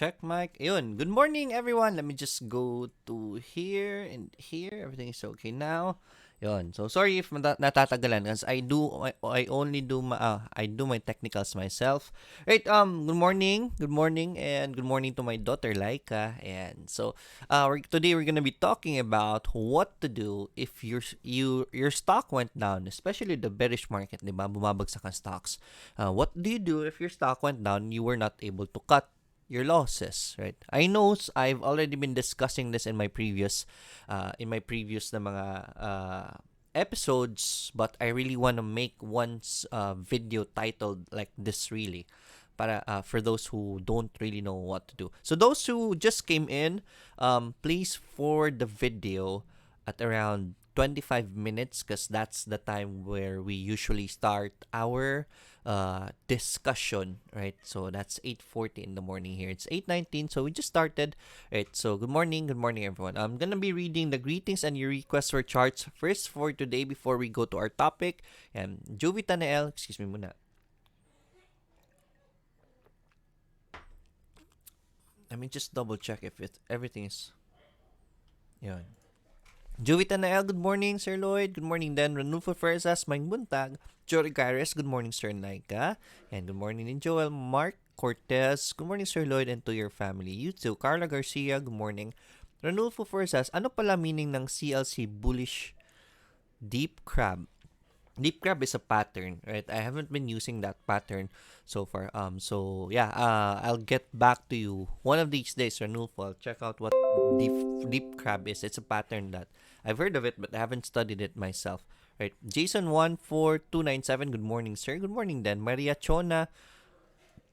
check mic. Ayun, good morning everyone. Let me just go to here and here. Everything is okay now. Yun. So sorry if natatagalan because I only do I do my technicals myself. Right, good morning. Good morning and good morning to my daughter Laika. And so today we're going to be talking about what to do if your stock went down, especially the bearish market, 'di ba? Bumabagsak ang stocks. What do you do if your stock went down, you were not able to cut your losses, right? I know I've already been discussing this in my previous na mga episodes, but I really want to make one video titled like this really para for those who don't really know what to do. So those who just came in, please forward the video at around 25 minutes because that's the time where we usually start our discussion, right? So that's 8:40 in the morning here. It's 8:19, so we just started. Right, so good morning everyone. I'm gonna be reading the greetings and your requests for charts first for today before we go to our topic. And Jovi Tanael, excuse me muna. Let me just double check if everything is yun. Jovita Nael, good morning, Sir Lloyd. Good morning then. Ranulfo Ferzas, Maing Buntag. Jory Gares, good morning, Sir Naika. And good morning din, Joel. Mark Cortez, good morning, Sir Lloyd, and to your family. You too. Carla Garcia, good morning. Ranulfo Ferzas, ano pala meaning ng CLC bullish deep crab? Deep crab is a pattern, right? I haven't been using that pattern so far. So yeah, I'll get back to you one of these days, Ranulfo. I'll check out what deep crab is. It's a pattern that I've heard of it, but I haven't studied it myself. Right? Jason 14297. Good morning, sir. Good morning, then. Maria Chona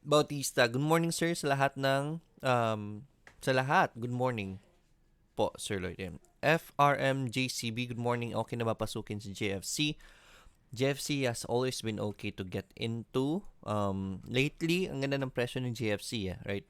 Bautista. Good morning, sir. Sa lahat. Good morning po, Sir Lloyd. FRMJCB. Good morning. Okay na ba pasukin si JFC? JFC has always been okay to get into. Lately, ang ganda ng presyo ng JFC, right?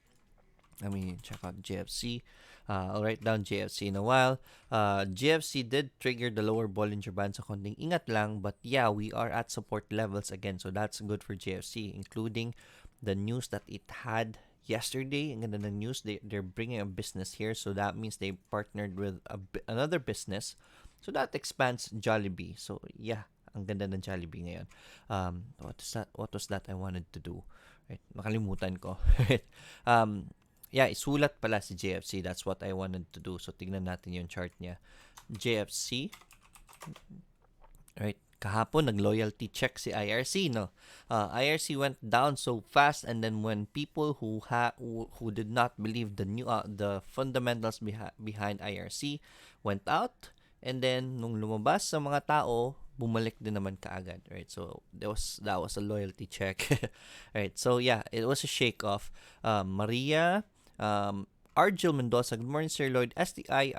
I mean, check out JFC. I'll write down JFC in a while. JFC did trigger the lower Bollinger Band sa konting ingat lang, but yeah, we are at support levels again. So that's good for JFC, including the news that it had yesterday. Ang ganda ng news. They're bringing a business here, so that means they partnered with another business. So that expands Jollibee. So yeah, ang ganda ng Jollibee ngayon. What was that I wanted to do? Right, nakalimutan ko. Yeah, isulat pala si JFC. That's what I wanted to do. So tignan natin yung chart niya. JFC. Right, kahapon nag-loyalty check si IRC, no? IRC went down so fast, and then when people who did not believe the fundamentals behind IRC went out, and then nung lumabas sa mga tao, bumalik din naman kaagad, right? So that was a loyalty check. Right, so yeah, it was a shake off. Maria Argel Mendoza, good morning, Sir Lloyd. STI,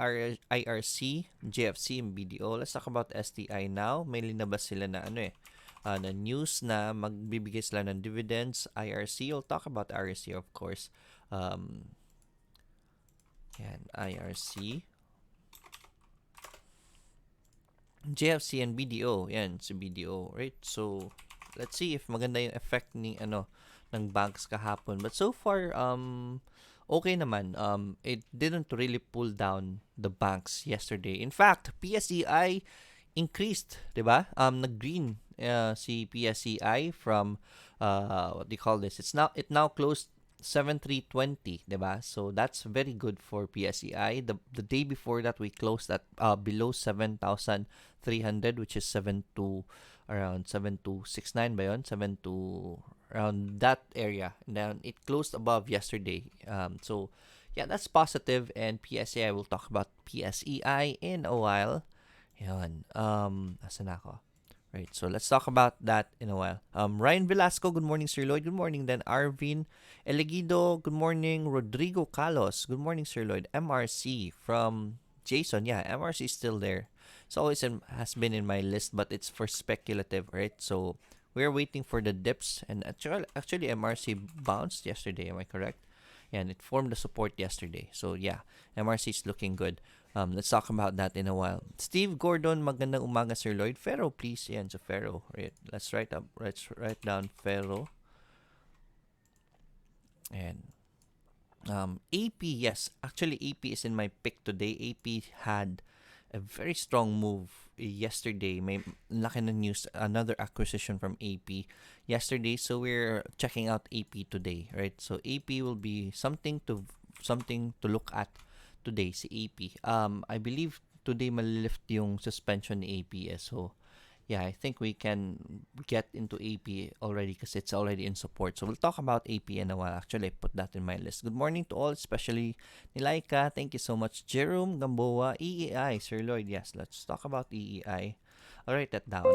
IRC, JFC, and BDO. Let's talk about STI now. May linabas sila na na news na magbibigay sila ng dividends. IRC, we'll talk about IRC, of course. Yan, IRC. JFC and BDO. Yan, si BDO, right? So, let's see if maganda yung effect ng banks kahapon. But so far, okay naman. It didn't really pull down the banks yesterday. In fact, PSEI increased, 'di ba? Nag-green si PSEI from what do you call this? It now closed 7320, 'di ba? So that's very good for PSEI. The day before that we closed at below 7,300, which is around 7269 ba yun? 72 around that area. And then it closed above yesterday. So yeah, that's positive, and PSEI, we'll talk about PSEI in a while. Yan. Asan ako? Right, so let's talk about that in a while. Ryan Velasco, good morning, Sir Lloyd. Good morning. Then Arvin Elegido, good morning. Rodrigo Carlos, good morning, Sir Lloyd. MRC from Jason, yeah, MRC is still there. It's always has been in my list, but it's for speculative, right? So we're waiting for the dips, and actually MRC bounced yesterday. Am I correct? Yeah, and it formed the support yesterday. So yeah, MRC is looking good. Let's talk about that in a while. Steve Gordon, magandang umaga, Sir Lloyd. Fero, please. Yan, so Fero. Right. Let's write down Fero. And AP, yes. Actually, AP is in my pick today. AP had a very strong move yesterday. May laki na news, another acquisition from AP yesterday. So we're checking out AP today, right? So AP will be something to look at today. Si AP. I believe today malilift yung suspension ni APS. So yeah, I think we can get into AP already because it's already in support. So we'll talk about AP in a while. Actually, I put that in my list. Good morning to all, especially Nilaika. Thank you so much. Jerome Gamboa, EEI. Sir Lloyd, yes, let's talk about EEI. I'll write that down.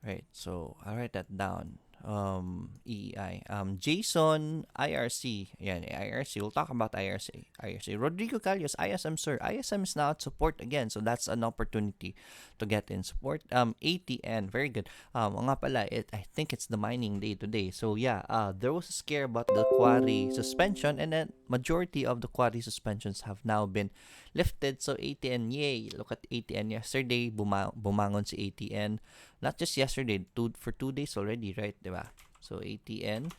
Right, so I'll write that down. EEI. Jason, IRC. Yan, IRC. We'll talk about IRC. IRC. Rodrigo Callos, ISM, sir. ISM is now at support again, so that's an opportunity to get in support. ATN, very good. Nga pala, I think it's the mining day today. So yeah, there was a scare about the quarry suspension, and then majority of the quarry suspensions have now been lifted. So ATN, yay! Look at ATN yesterday. Bumangon si ATN. Not just yesterday, for 2 days already, right? Diba? So ATN,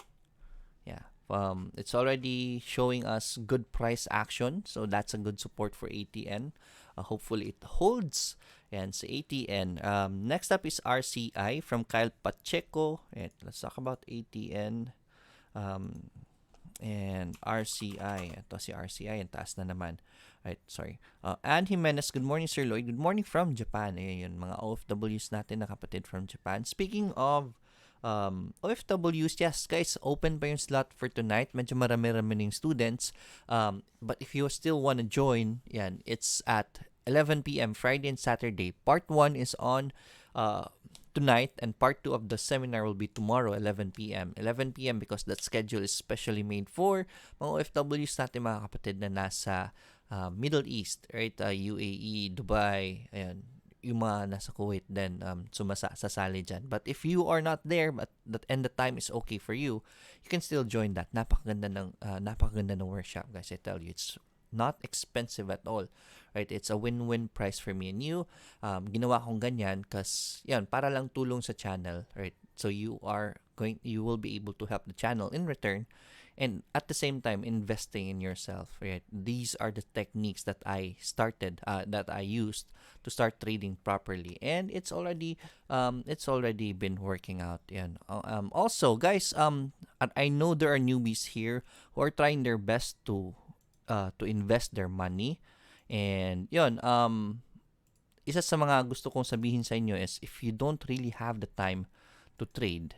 yeah. It's already showing us good price action. So that's a good support for ATN. Hopefully it holds. And so ATN. Next up is RCI from Kyle Pacheco. And let's talk about ATN. And RCI. Ito si RCI. Ang taas na naman. Right, sorry. Ann Jimenez, good morning, Sir Lloyd. Good morning from Japan. Ayan, mga OFWs natin na kapatid from Japan. Speaking of OFWs, yes, guys, open pa yung slot for tonight. Medyo marami-rami ng students. But if you still want to join, yan, it's at 11 p.m. Friday and Saturday. Part 1 is on tonight, and part 2 of the seminar will be tomorrow, 11 p.m. 11 p.m. because that schedule is specially made for mga OFWs natin, mga kapatid na nasa Middle East, right? UAE, Dubai, ayan, yung mga nasa Kuwait din, sasali dyan. But if you are not there, but and the time is okay for you, you can still join that. Napakaganda ng workshop, guys. I tell you, it's not expensive at all, right? It's a win-win price for me and you. Ginawa kong ganyan kasi yan, para lang tulong sa channel, right? So you will be able to help the channel in return, and at the same time investing in yourself, right? These are the techniques that I used to start trading properly, and it's already been working out. Yan. Also, guys, I know there are newbies here who are trying their best to invest their money, and yun, isa sa mga gusto kong sabihin sa inyo is, if you don't really have the time to trade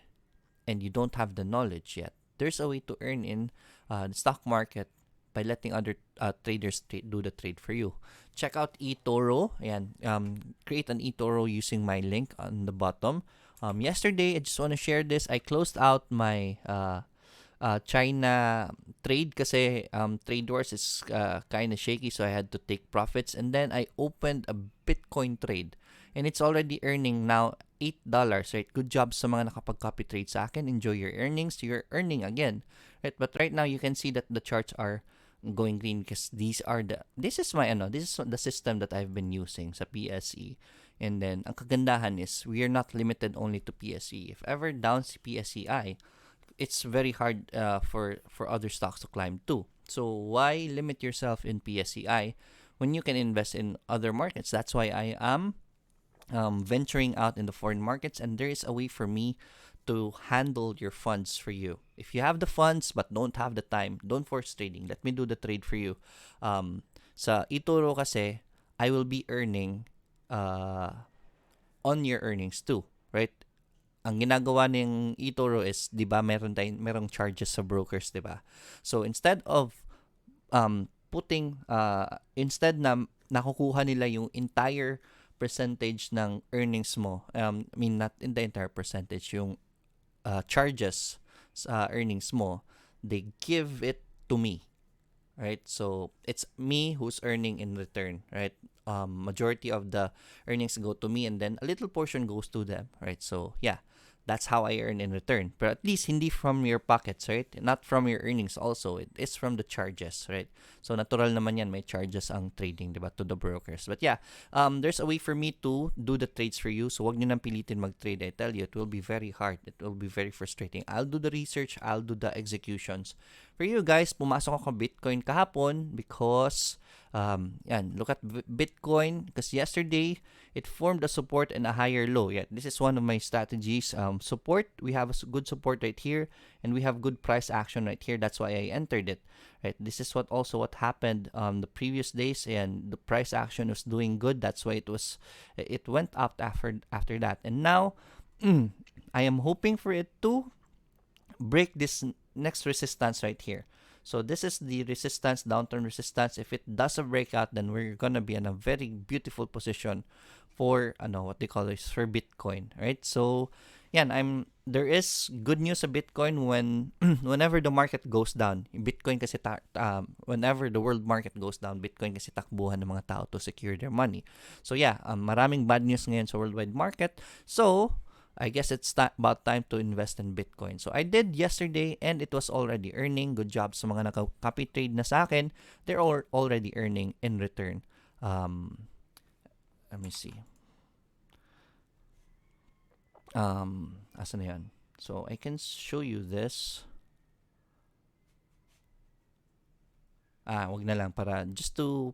and you don't have the knowledge yet, there's a way to earn in the stock market by letting other traders do the trade for you. Check out eToro. Ayan, create an eToro using my link on the bottom. Yesterday, I just want to share this. I closed out my China trade kasi trade wars is kind of shaky, so I had to take profits. And then I opened a Bitcoin trade, and it's already earning now $8, right? Good job sa mga nakapag-copy trade sa akin. Enjoy your earnings. You're earning again, right? But right now you can see that the charts are going green because this is the system that I've been using sa PSE. And then ang kagandahan is we are not limited only to PSE. If ever down si PSEI, it's very hard for other stocks to climb too. So why limit yourself in PSEI when you can invest in other markets? That's why I am venturing out in the foreign markets, and there is a way for me to handle your funds for you. If you have the funds but don't have the time, don't force trading. Let me do the trade for you. Sa eToro kasi, I will be earning on your earnings too, right? Ang ginagawa ng eToro is, 'di ba, merong charges sa brokers, 'di ba? So instead of instead na nakukuha nila yung entire percentage ng earnings mo, not in the entire percentage, yung charges sa earnings mo, they give it to me, right? So it's me who's earning in return, right? Majority of the earnings go to me, and then a little portion goes to them, right? So yeah, That's how I earn in return. But at least hindi from your pockets, right? Not from your earnings also. It is from the charges, right? So natural naman yan, may charges ang trading, diba, to the brokers. But yeah, there's a way for me to do the trades for you. So wag nyo nang pilitin mag-trade. I tell you, it will be very hard. It will be very frustrating. I'll do the research. I'll do the executions. For you guys, pumasok ako Bitcoin kahapon because look at Bitcoin because yesterday it formed a support and a higher low. Yeah, this is one of my strategies. Support, we have a good support right here, and we have good price action right here. That's why I entered it. Right, this is what happened the previous days, and the price action was doing good. That's why it went up after that, and now I am hoping for it to break this next resistance right here. So this is the resistance, downturn resistance. If it does a breakout, then we're gonna be in a very beautiful position for what they call this, for Bitcoin, right? So there is good news sa Bitcoin whenever the market goes down. Bitcoin kasi whenever the world market goes down, Bitcoin kasi takbuhan ng mga tao to secure their money. So maraming bad news ngayon sa worldwide market. So I guess it's about time to invest in Bitcoin. So I did yesterday and it was already earning. Good job sa mga naka-copy trade na sa akin. They're already earning in return. Let me see. Asan na yan? So I can show you this. Wag na lang para just to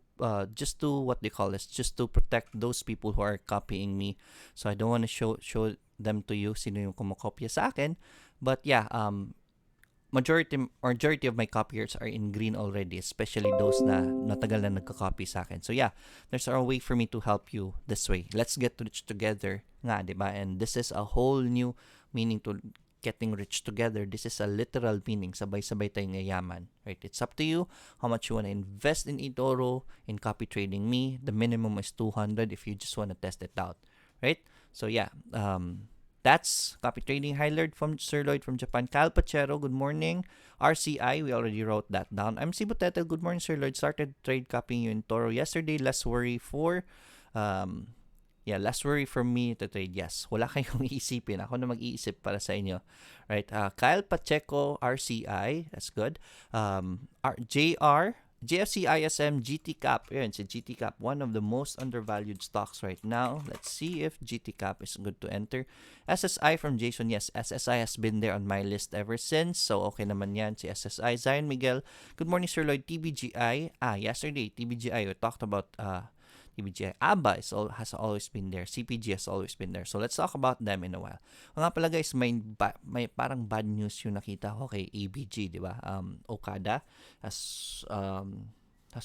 what they call this, just to protect those people who are copying me. So I don't want to show them to you sino yung kumokopya sa akin. But majority of my copiers are in green already, especially those na natagal na nagka-copy sa akin. So there's a way for me to help you this way. Let's get rich together nga, diba? And this is a whole new meaning to getting rich together. This is a literal meaning. Sabay-sabay tayong yayaman. Right? It's up to you how much you want to invest in eToro, in copy trading me. The minimum is 200 if you just want to test it out. Right? So that's copy trading. Hi, Lord from Sir Lloyd from Japan. Kyle Pachero, good morning. RCI, we already wrote that down. I'm Cebu Tetel, good morning, Sir Lloyd. Started trade copying you in Toro yesterday. Less worry for less worry for me to trade. Yes, wala kayong iisipin. Ako na mag-iisip para sa inyo. Right? Kyle Pacheco, RCI. That's good. JR, JFC ISM, GT Cap. Yun, si GT Cap, one of the most undervalued stocks right now. Let's see if GT Cap is good to enter. SSI from Jason. Yes, SSI has been there on my list ever since. So, okay naman yan si SSI. Zion Miguel. Good morning, Sir Lloyd. TBGI. Yesterday, TBGI, we talked about TBGI. ABA has always been there. CPG has always been there. So, let's talk about them in a while. Nga pala guys, may parang bad news yung nakita ko kay ABG, di ba? Okada has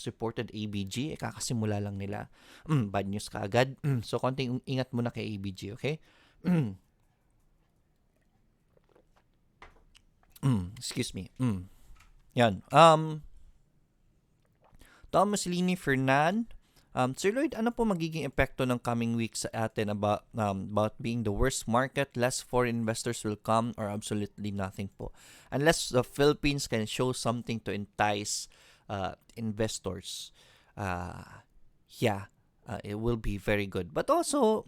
reported ABG. Kakasimula lang nila. Bad news kaagad. So, konting ingat muna kay ABG, okay? Excuse me. Yan. Thomas Lini Fernan. Sir Lloyd, ano po magiging epekto ng coming weeks sa atin about being the worst market? Less foreign investors will come or absolutely nothing po? Unless the Philippines can show something to entice investors, it will be very good. But also,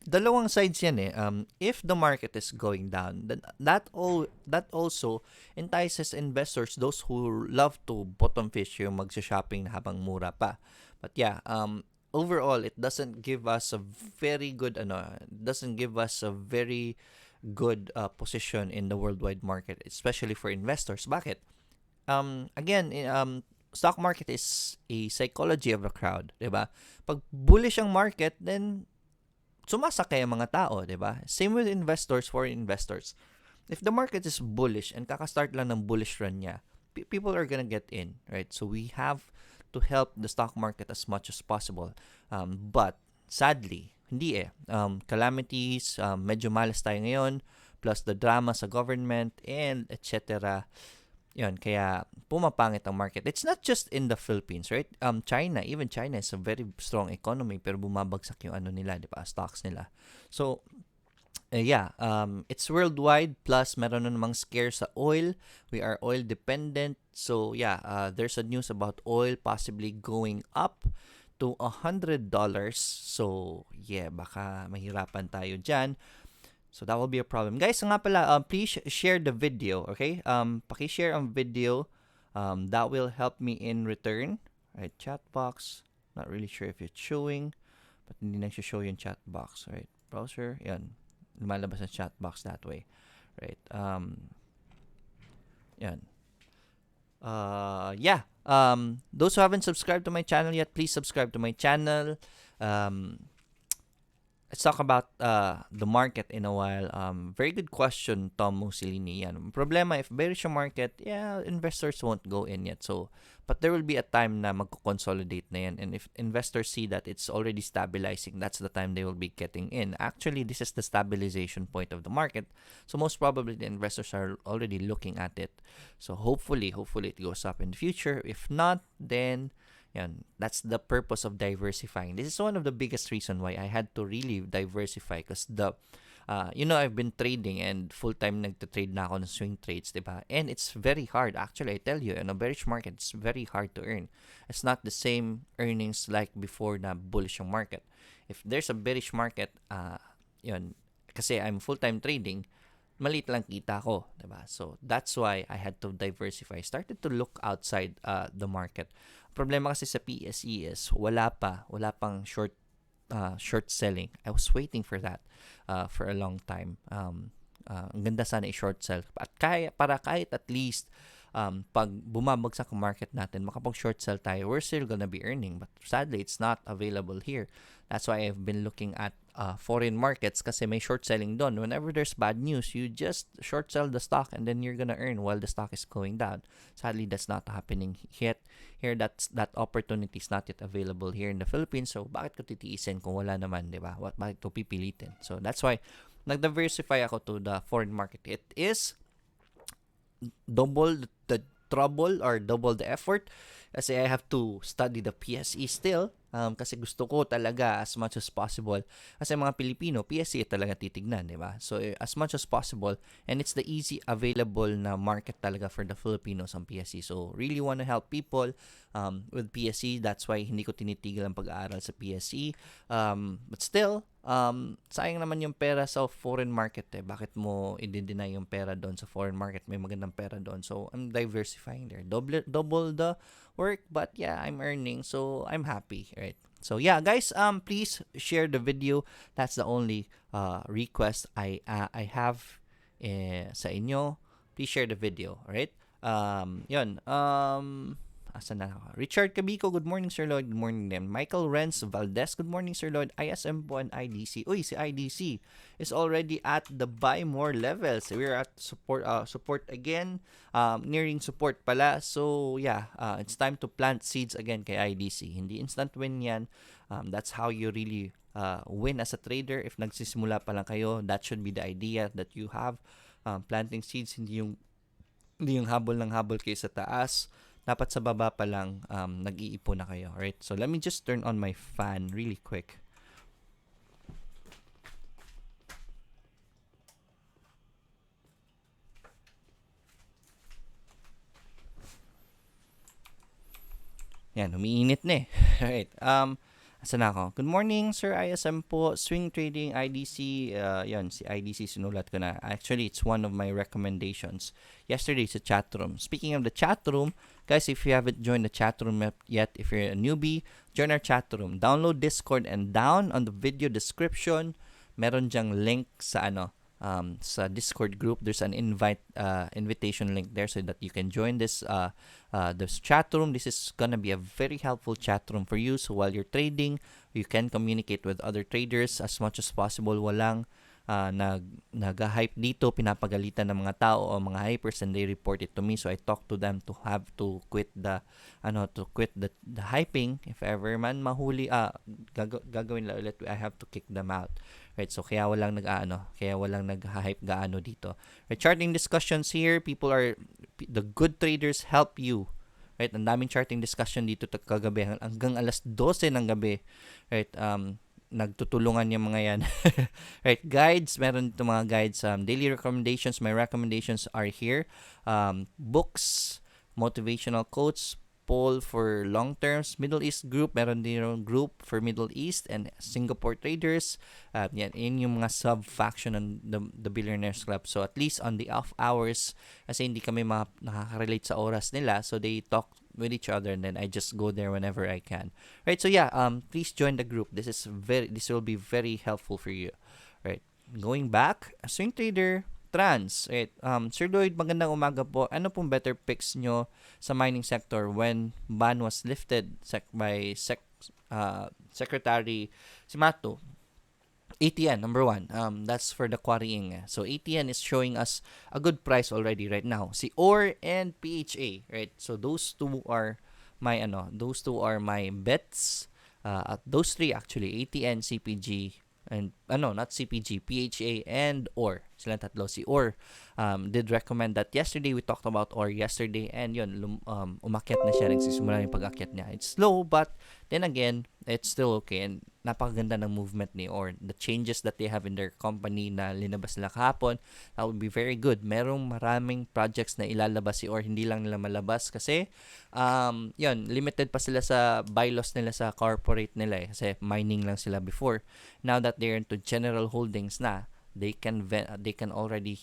dalawang sides yan eh. If the market is going down, then that also entices investors, those who love to bottom fish, yung magsha-shopping habang mura pa. But overall, it doesn't give us a very good position in the worldwide market, especially for investors. Bakit? Stock market is a psychology of a crowd, 'di ba? Pag bullish ang market, then sumasakay ang mga tao, 'di ba? Same with investors, foreign investors. If the market is bullish and kakastart lang ng bullish run niya, people are gonna get in, right? So we have to help the stock market as much as possible. But sadly, hindi eh. Calamities, medyo malas tayo ngayon, plus the drama sa government and etc. Yun, kaya pumapangit ang market. It's not just in the Philippines, right? China is a very strong economy pero bumabagsak yung nila, di ba? Stocks nila. So, it's worldwide plus meron na namang scare sa oil. We are oil dependent. So, there's a news about oil possibly going up to $100. So, baka mahirapan tayo dyan. So that will be a problem. Guys, nga pala, please share the video, okay? Paki-share ang video. That will help me in return. Right, chat box. Not really sure if it's showing, but hindi nagsho-show yung chat box. Right, browser, yan. Lumalabas ang chat box that way. Right, yan. Yeah. Those who haven't subscribed to my channel yet, please subscribe to my channel. Let's talk about the market in a while. Very good question, Tom Mussolini. Yan. Problema, if bearish yung market, yeah, investors won't go in yet. So, but there will be a time na magko-consolidate na yan. And if investors see that it's already stabilizing, that's the time they will be getting in. Actually, this is the stabilization point of the market. So, most probably, the investors are already looking at it. So, hopefully it goes up in the future. If not, then yan, that's the purpose of diversifying. This is one of the biggest reason why I had to really diversify because I've been trading and full-time nagte-trade na ako ng swing trades, diba? And it's very hard. Actually, I tell you, in a bearish market, it's very hard to earn. It's not the same earnings like before na bullish yung market. If there's a bearish market, kasi I'm full-time trading, maliit lang kita ko, diba? So, that's why I had to diversify. I started to look outside the market. Problema kasi sa PSE is wala pang short selling. I was waiting for that for a long time. Ang ganda sana i-short sell. At para kahit at least pag bumabagsak ang market natin, makapag-short sell tayo, we're still gonna be earning. But sadly, it's not available here. That's why I've been looking at foreign markets kasi may short selling doon. Whenever there's bad news, you just short sell the stock and then you're gonna earn while the stock is going down. Sadly, that's not happening yet. Here, that opportunity is not yet available here in the Philippines. So, bakit ko titiisin kung wala naman, di ba? Bakit ko pipilitin? So, that's why nag-diversify ako to the foreign market. It is double the trouble or double the effort kasi I have to study the PSE still kasi gusto ko talaga as much as possible kasi mga Pilipino PSE talaga titignan, di ba? So as much as possible, and it's the easy available na market talaga for the Filipinos ang PSE. So really want to help people with PSE. That's why hindi ko tinitigil ang pag-aaral sa PSE, but still sayang naman yung pera sa foreign market eh. Bakit mo i-deny yung pera doon sa foreign market? May magandang pera doon. So, I'm diversifying there. Double the work, but yeah, I'm earning. So, I'm happy, right? So, yeah, guys, please share the video. That's the only request I have sa inyo. Please share the video, alright? Asan na ako? Richard Cabico, good morning, Sir Lloyd. Good morning din. Michael Renz Valdez, good morning, Sir Lloyd. ISM po and IDC. Uy, si IDC is already at the buy more levels. We're at support again. Nearing support pala. So, yeah, it's time to plant seeds again kay IDC. Hindi instant win yan. That's how you really win as a trader. If nagsisimula pa lang kayo, that should be the idea that you have. Planting seeds, hindi yung habol ng habol kayo sa taas. Dapat sa baba pa lang nag-iipon na kayo. Alright? So, let me just turn on my fan really quick. Yan, umiinit na eh. Alright. Asan na ako? Good morning, Sir ISM po. Swing Trading, IDC. Yan, si IDC sinulat ko na. Actually, it's one of my recommendations yesterday sa chat room. Speaking of the chat room, guys, if you haven't joined the chat room yet, if you're a newbie, join our chat room. Download Discord and down on the video description, meron dyang link sa sa Discord group. There's an invitation link there so that you can join this chat room. This is gonna be a very helpful chat room for you. So while you're trading, you can communicate with other traders as much as possible. Walang nag-hype dito, pinapagalitan ng mga tao o mga hypers, and they report it to me. So I talk to them to have to quit the hyping. If ever man mahuli, gagawin lang ulit, I have to kick them out. Right? So kaya walang nag-hype gaano dito. Right? Charting discussions here, the good traders help you. Right? Ang daming charting discussion dito kagabi hanggang alas 12 ng gabi. Right? Nagtutulungan yung mga yan. Right, guides, meron dito mga guides, daily recommendations. My recommendations are here. Books, motivational quotes, poll for long terms. Middle East group, meron din yung group for Middle East and Singapore traders. Yan yung mga sub-faction ng the Billionaires Club. So at least on the off hours, kasi hindi kami nakaka-relate sa oras nila, so they talk with each other, and then I just go there whenever I can. Right? So yeah, please join the group. This will be very helpful for you. Right? Going back, swing trader, trans. Right? Sir Lloyd, magandang umaga po. Ano pong better picks nyo sa mining sector when ban was lifted by Secretary Simato? ATN, number one. That's for the quarrying. So ATN is showing us a good price already right now. Si OR and PHA, right? So those two are my bets. Those three actually, ATN, CPG, and not CPG, PHA and OR. Silang tatlo. Si OR did recommend that yesterday. We talked about OR yesterday, and yun, umakyat na siya. Nagsisimula yung pag-akyat niya. It's slow, but then again, it's still okay. And napakaganda ng movement ni OR. The changes that they have in their company na linabas nila kahapon, that would be very good. Merong maraming projects na ilalabas si OR. Hindi lang nila malabas kasi yun, limited pa sila sa bylaws nila sa corporate nila kasi mining lang sila before. Now that they're into general holdings na, they can already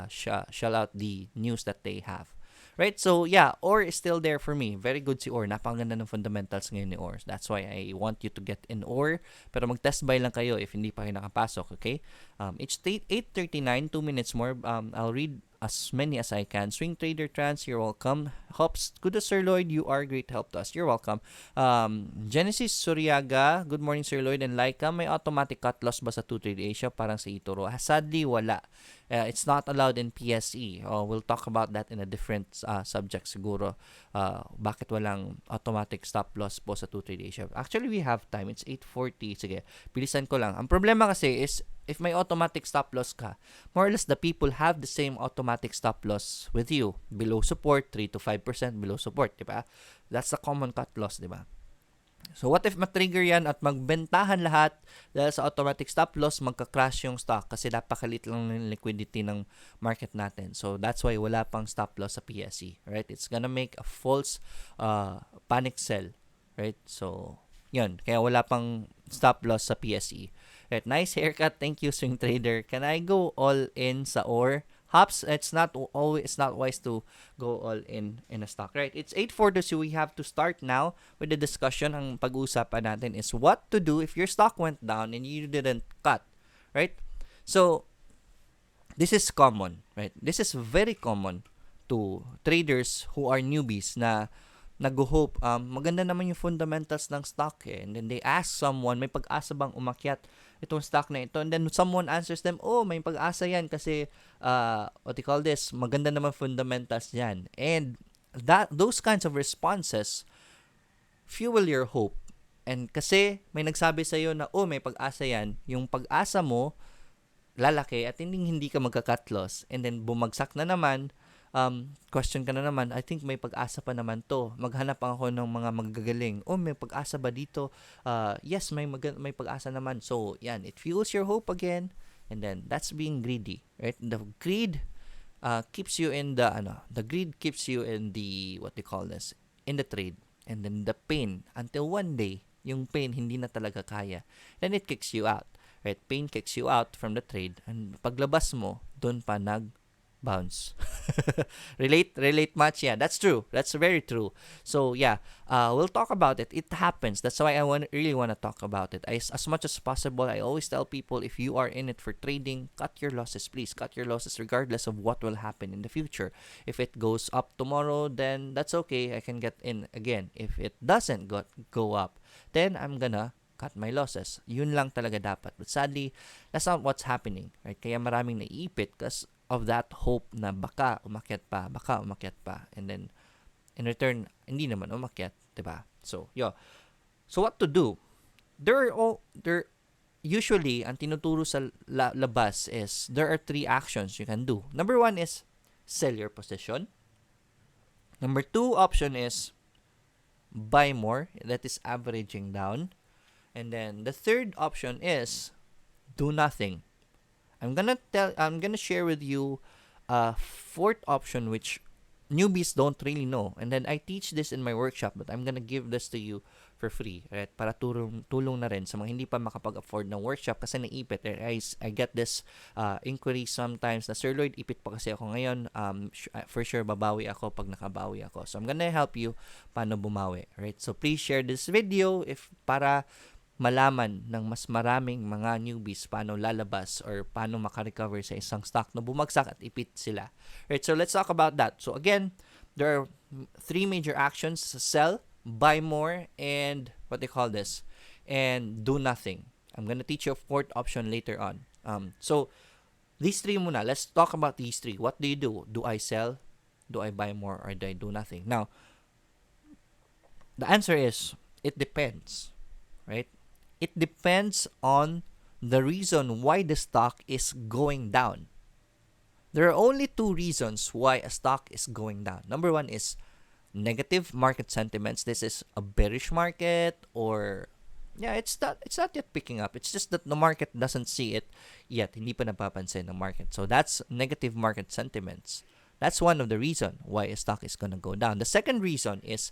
shell out the news that they have. Right? So, yeah, OR is still there for me. Very good si OR. Napakaganda ng fundamentals ngayon ni OR. That's why I want you to get in OR. Pero mag-test buy lang kayo if hindi pa kayo nakapasok, okay? It's 8:39, 2 minutes more. I'll read as many as I can. Swing Trader Trans, you're welcome. Hops, good to Sir Lloyd. You are great help to us. You're welcome. Genesis Suryaga, good morning Sir Lloyd and Laika. May automatic cut loss ba sa 2Trade Asia parang sa eToro? Sadly, wala. It's not allowed in PSE. We'll talk about that in a different subject siguro. Bakit walang automatic stop loss po sa 2Trade Asia? Actually, we have time. It's 8:40. Sige, bilisan ko lang. Ang problema kasi is if may automatic stop loss ka, more or less the people have the same automatic stop loss with you. Below support, 3 to 5% below support, di ba? That's the common cut loss, di ba? So what if matrigger yan at magbentahan lahat dahil sa automatic stop loss, magka-crash yung stock kasi napakalit lang ng liquidity ng market natin. So that's why wala pang stop loss sa PSE, right? It's gonna make a false panic sell, right? So yun, kaya wala pang stop loss sa PSE. Right, nice haircut. Thank you, Swing Trader. Can I go all in sa OR? Hops, it's not wise to go all in a stock, right? It's 8:40, so we have to start now with the discussion. Ang pag-uusapan natin is what to do if your stock went down and you didn't cut, right? So, this is common, right? This is very common to traders who are newbies na nag-hope, maganda naman yung fundamentals ng stock and then they ask someone, may pag-asa bang umakyat itong stock na ito? And then someone answers them, may pag-asa yan kasi, what you call this, maganda naman fundamentals yan. And those kinds of responses fuel your hope. And kasi may nagsabi sa'yo na, may pag-asa yan, yung pag-asa mo, lalaki at hindi ka magka-cut loss. And then bumagsak na naman, question ka na naman, I think may pag-asa pa naman to. Maghanap ako ng mga magagaling. May pag-asa ba dito? Yes, may pag-asa naman. So, yan, it fuels your hope again. And then, that's being greedy, right? The greed keeps you in the greed keeps you in the, what you call this, in the trade. And then, the pain, until one day, yung pain hindi na talaga kaya. Then, it kicks you out. Right? Pain kicks you out from the trade. And paglabas mo, doon pa bounce. relate much? Yeah, that's true. That's very true. So yeah, we'll talk about it. It happens. That's why I really want to talk about it. As much as possible, I always tell people, if you are in it for trading, cut your losses, please. Cut your losses regardless of what will happen in the future. If it goes up tomorrow, then that's okay. I can get in again. If it doesn't go up, then I'm gonna cut my losses. Yun lang talaga dapat. But sadly, that's not what's happening. Right? Kaya maraming naiipit because of that hope na baka umakyat pa. And then, in return, hindi naman umakyat. Diba? So, So, what to do? Usually, ang tinuturo sa labas is, there are 3 actions you can do. Number 1 is, sell your position. Number 2 option is, buy more. That is averaging down. And then, the third option is, do nothing. I'm gonna share with you a fourth option which newbies don't really know. And then I teach this in my workshop, but I'm gonna give this to you for free, right? Para tulong na rin sa mga hindi pa makapag-afford ng workshop kasi naipit. I get this inquiry sometimes na, Sir Lloyd, ipit pa kasi ako ngayon. For sure, babawi ako pag nakabawi ako. So, I'm gonna help you paano bumawi, right? So, please share this video para malaman ng mas maraming mga newbies paano lalabas or paano makarecover sa isang stock na bumagsak at ipit sila. Right, so let's talk about that. So again, there are three major actions: sell, buy more, and what they call this, and do nothing. I'm gonna teach you a fourth option later on. So these three muna. Let's talk about these three. What do you do? Do I sell? Do I buy more? Or do I do nothing? Now, the answer is it depends, right? It depends on the reason why the stock is going down. There are only two reasons why a stock is going down. Number one is negative market sentiments. This is a bearish market, or it's not yet picking up. It's just that the market doesn't see it yet. Hindi pa napapansin ng market. So that's negative market sentiments. That's one of the reasons why a stock is gonna go down. The second reason is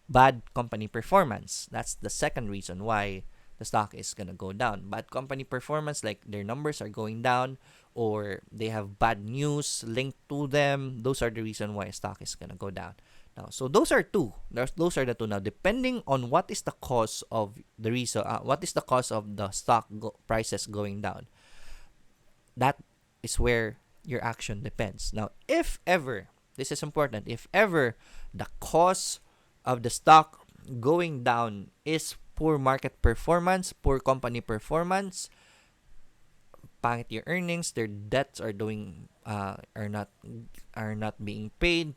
bad company performance. That's the second reason why the stock is gonna go down. Bad company performance, like their numbers are going down, or they have bad news linked to them. Those are the reason why a stock is gonna go down. Now, so those are two. Those are the two. Now, depending on what is the cause of the reason, what is the cause of the stock prices going down, that is where your action depends. Now, if ever, this is important, if ever the cause of the stock going down is poor market performance, poor company performance, pangit your earnings, their debts are not being paid,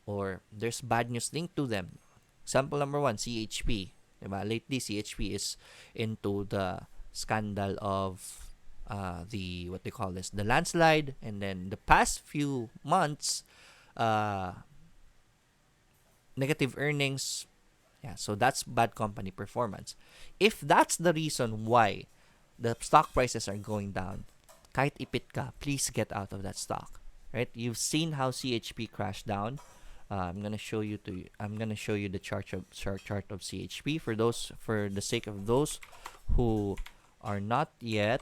or there's bad news linked to them. Example number one, CHP. Diba? Lately, CHP is into the scandal of the landslide, and then the past few months, negative earnings. Yeah, so that's bad company performance. If that's the reason why the stock prices are going down, kahit ipit ka, please get out of that stock. Right? You've seen how CHP crashed down. I'm gonna show you the chart of CHP for the sake of those who are not yet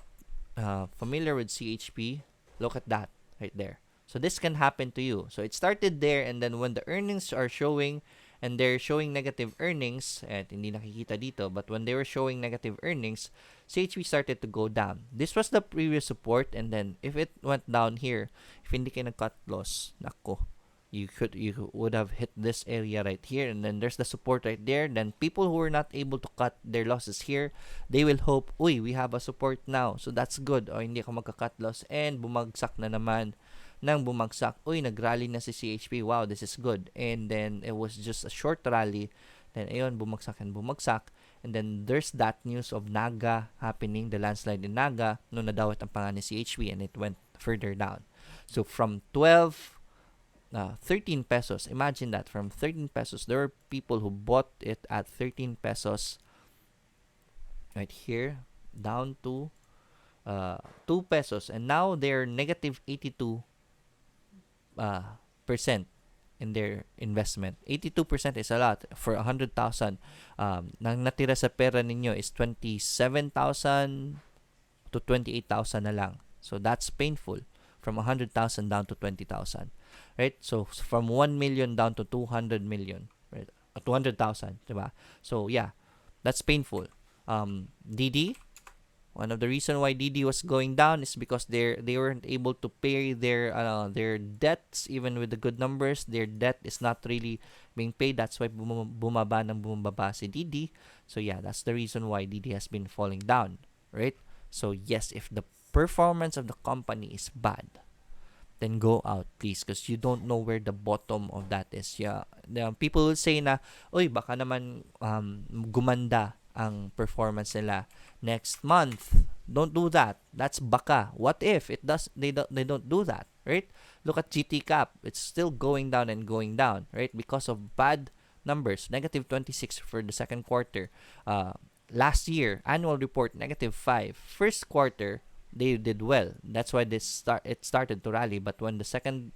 familiar with CHP. Look at that right there. So this can happen to you. So it started there, and then when the earnings are showing, and they're showing negative earnings, at hindi nakikita dito, but when they were showing negative earnings, CHP started to go down. This was the previous support, and then if it went down here, if hindi kayo nag-cut loss, nako, you would have hit this area right here, and then there's the support right there. Then people who were not able to cut their losses here, they will hope, we have a support now, so that's good, o hindi ako magka-cut loss, and bumagsak na naman. Nang bumagsak, nagrally na si CHP, wow, this is good. And then it was just a short rally, then ayun, bumagsak, and then there's that news of Naga happening, the landslide in Naga, no nadawat ang pangalan ni CHP, and it went further down. So from 13 pesos, imagine that, from 13 pesos, there were people who bought it at 13 pesos right here, down to 2 pesos, and now they're negative 82% in their investment. 82% is a lot for 100,000. Nang natira sa pera ninyo is 27,000 to 28,000 na lang. So that's painful, from 100,000 down to 20,000. Right? So from 1 million down to 200 million, right? 200,000, diba? So yeah, that's painful. DD, one of the reason why DD was going down is because they weren't able to pay their debts. Even with the good numbers, their debt is not really being paid. That's why bumaba si DD. So yeah, that's the reason why DD has been falling down, right? So yes, if the performance of the company is bad, then go out, please, because you don't know where the bottom of that is. Yeah, people will say na, baka naman gumanda ang performance nila next month. Don't do that. That's baka. What if it does? They don't do that, right? Look at GT Cap. It's still going down and going down, right? Because of bad numbers. Negative 26 for the second quarter. Last year, annual report, negative 5. First quarter, they did well. That's why it started to rally. But when the second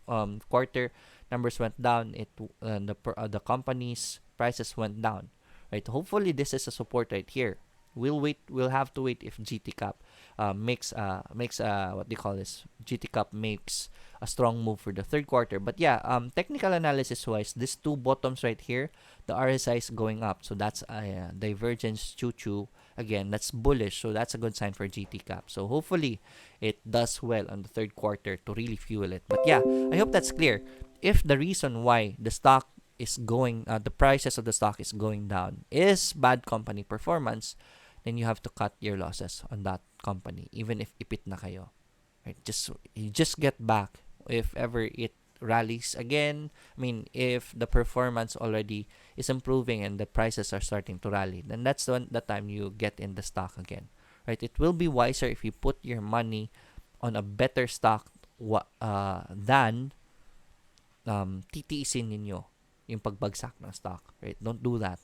quarter numbers went down, the company's prices went down. Right. Hopefully, this is a support right here. We'll wait. We'll have to wait if GT Cap makes what they call this, GT Cap makes a strong move for the third quarter. But yeah, technical analysis wise, these two bottoms right here, the RSI is going up, so that's a divergence choo again. That's bullish, so that's a good sign for GT Cap. So hopefully it does well on the third quarter to really fuel it. But yeah, I hope that's clear. If the reason why the stock is going, the prices of the stock is going down is bad company performance, then you have to cut your losses on that company, even if ipit na kayo. Right? You just get back if ever it rallies again. I mean, if the performance already is improving and the prices are starting to rally, then that's the time you get in the stock again. Right? It will be wiser if you put your money on a better stock than titiisin ninyo yung pagbagsak ng stock. Right? Don't do that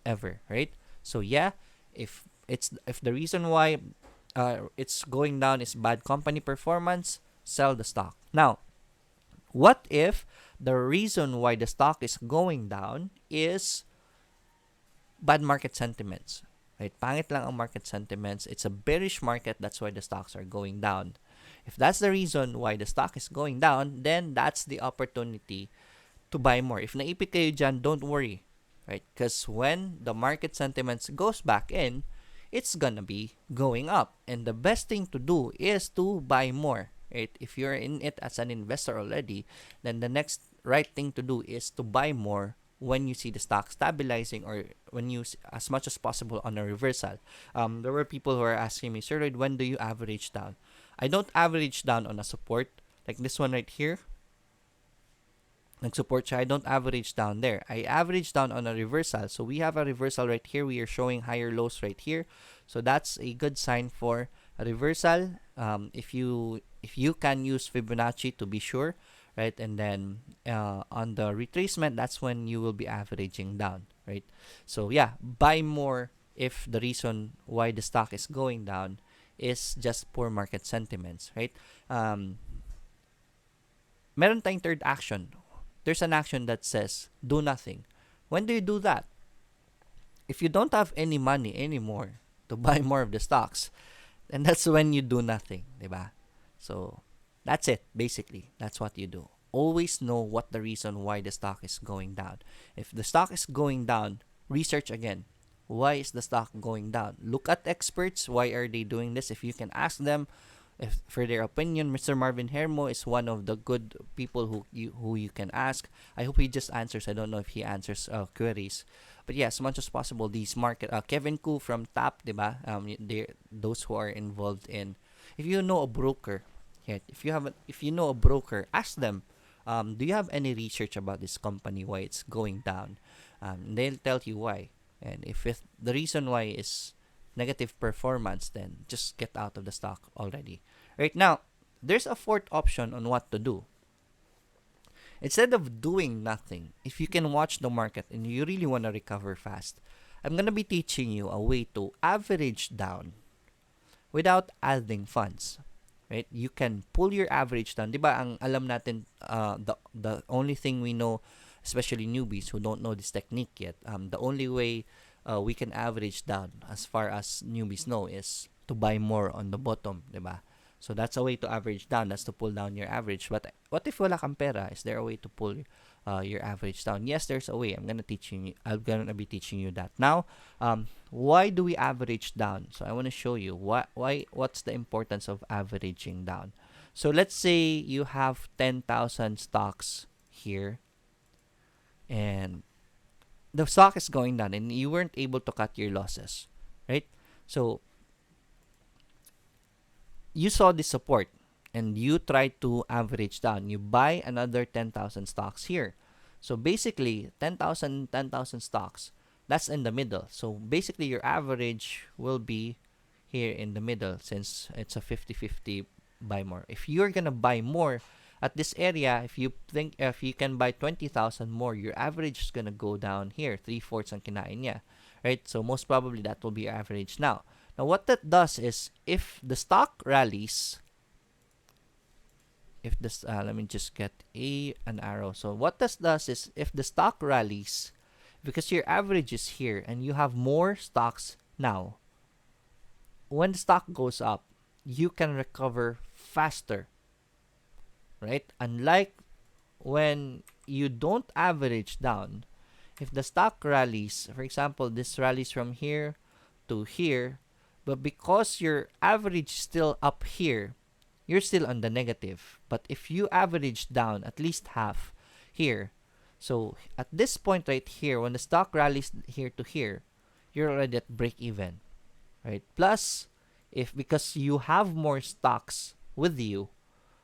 ever. Right? So yeah, if the reason why it's going down is bad company performance, sell the stock. Now, what if the reason why the stock is going down is bad market sentiments? Right? Pangit lang ang market sentiments. It's a bearish market, that's why the stocks are going down. If that's the reason why the stock is going down, then that's the opportunity to buy more. If naipit kayo dyan, don't worry. Right? Because when the market sentiments goes back in, it's gonna be going up. And the best thing to do is to buy more. Right? If you're in it as an investor already, then the next right thing to do is to buy more when you see the stock stabilizing, or when you, as much as possible, on a reversal. There were people who are asking me, Sir Lloyd, when do you average down? I don't average down on a support like this one right here. Nag-support siya, I don't average down there. I average down on a reversal. So we have a reversal right here. We are showing higher lows right here. So that's a good sign for a reversal. If you can use Fibonacci to be sure, right? And then on the retracement, that's when you will be averaging down, right? So yeah, buy more if the reason why the stock is going down is just poor market sentiments, right? Meron tayong third action. There's an action that says do nothing. When do you do that? If you don't have any money anymore to buy more of the stocks, then that's when you do nothing, diba? So that's it, basically. That's what you do. Always know what the reason why the stock is going down. If the stock is going down, research again. Why is the stock going down? Look at experts. Why are they doing this? If you can ask them for their opinion, Mr. Marvin Hermo is one of the good people who you can ask. I hope he just answers. I don't know if he answers queries. But yeah, as much as possible, these market, Kevin Koo from TAP, diba? Those who are involved in, if you know a broker, yeah, if you know a broker, ask them, do you have any research about this company, why it's going down? They'll tell you why. And if the reason why is negative performance, then just get out of the stock already. Right now, there's a fourth option on what to do. Instead of doing nothing, if you can watch the market and you really want to recover fast, I'm going to be teaching you a way to average down without adding funds. Right? You can pull your average down. Diba, ang alam natin, the only thing we know, especially newbies who don't know this technique yet, the only way we can average down, as far as newbies know, is to buy more on the bottom, diba? So that's a way to average down. That's to pull down your average. But what if wala kang pera? Is there a way to pull your average down? Yes, there's a way. I'm gonna be teaching you that. Now, why do we average down? So I want to show you what's the importance of averaging down. So let's say you have 10,000 stocks here, and the stock is going down and you weren't able to cut your losses, right? So you saw the support and you tried to average down. You buy another 10,000 stocks here. So basically, 10,000 stocks, that's in the middle. So basically, your average will be here in the middle, since it's a 50-50 buy more. If you're going to buy more at this area, if you can buy 20,000 more, your average is going to go down here. 3/4 ang kinain niya, right? So most probably that will be your average. Now, Now, what that does is, if the stock rallies, if this, let me just get an arrow. So what this does is, if the stock rallies, because your average is here and you have more stocks now, when the stock goes up, you can recover faster, right? Unlike when you don't average down, if the stock rallies, for example, this rallies from here to here, but because your average is still up here, you're still on the negative. But if you average down at least half here, so at this point right here, when the stock rallies here to here, you're already at break even, right? Plus, if because you have more stocks with you,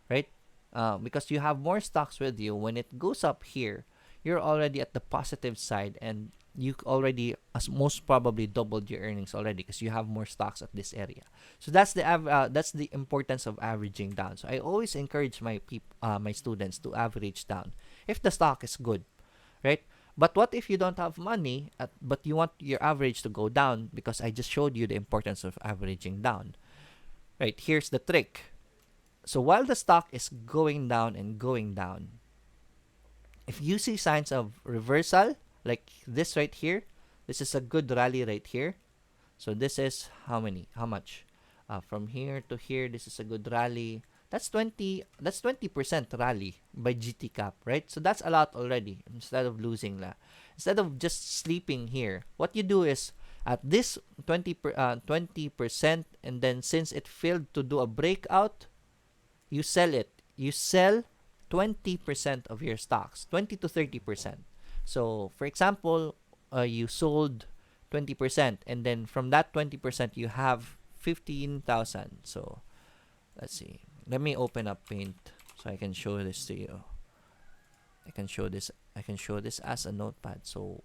right? Because you have more stocks with you, when it goes up here, you're already at the positive side, and you already most probably doubled your earnings already because you have more stocks at this area. So that's the importance of averaging down. So I always encourage my my students to average down if the stock is good, right? But what if you don't have money, but you want your average to go down? Because I just showed you the importance of averaging down, right? Here's the trick. So while the stock is going down and going down, if you see signs of reversal, like this right here, this is a good rally right here. So this is how much? From here to here, this is a good rally. That's 20% rally by GT cap, right? So that's a lot already. Instead of losing instead of just sleeping here, what you do is, at this 20%, and then since it failed to do a breakout, you sell it. You sell 20% of your stocks, 20 to 30%. So, for example, you sold 20%, and then from that 20%, you have 15,000. So, let's see. Let me open up Paint so I can show this to you. I can show this as a notepad. So,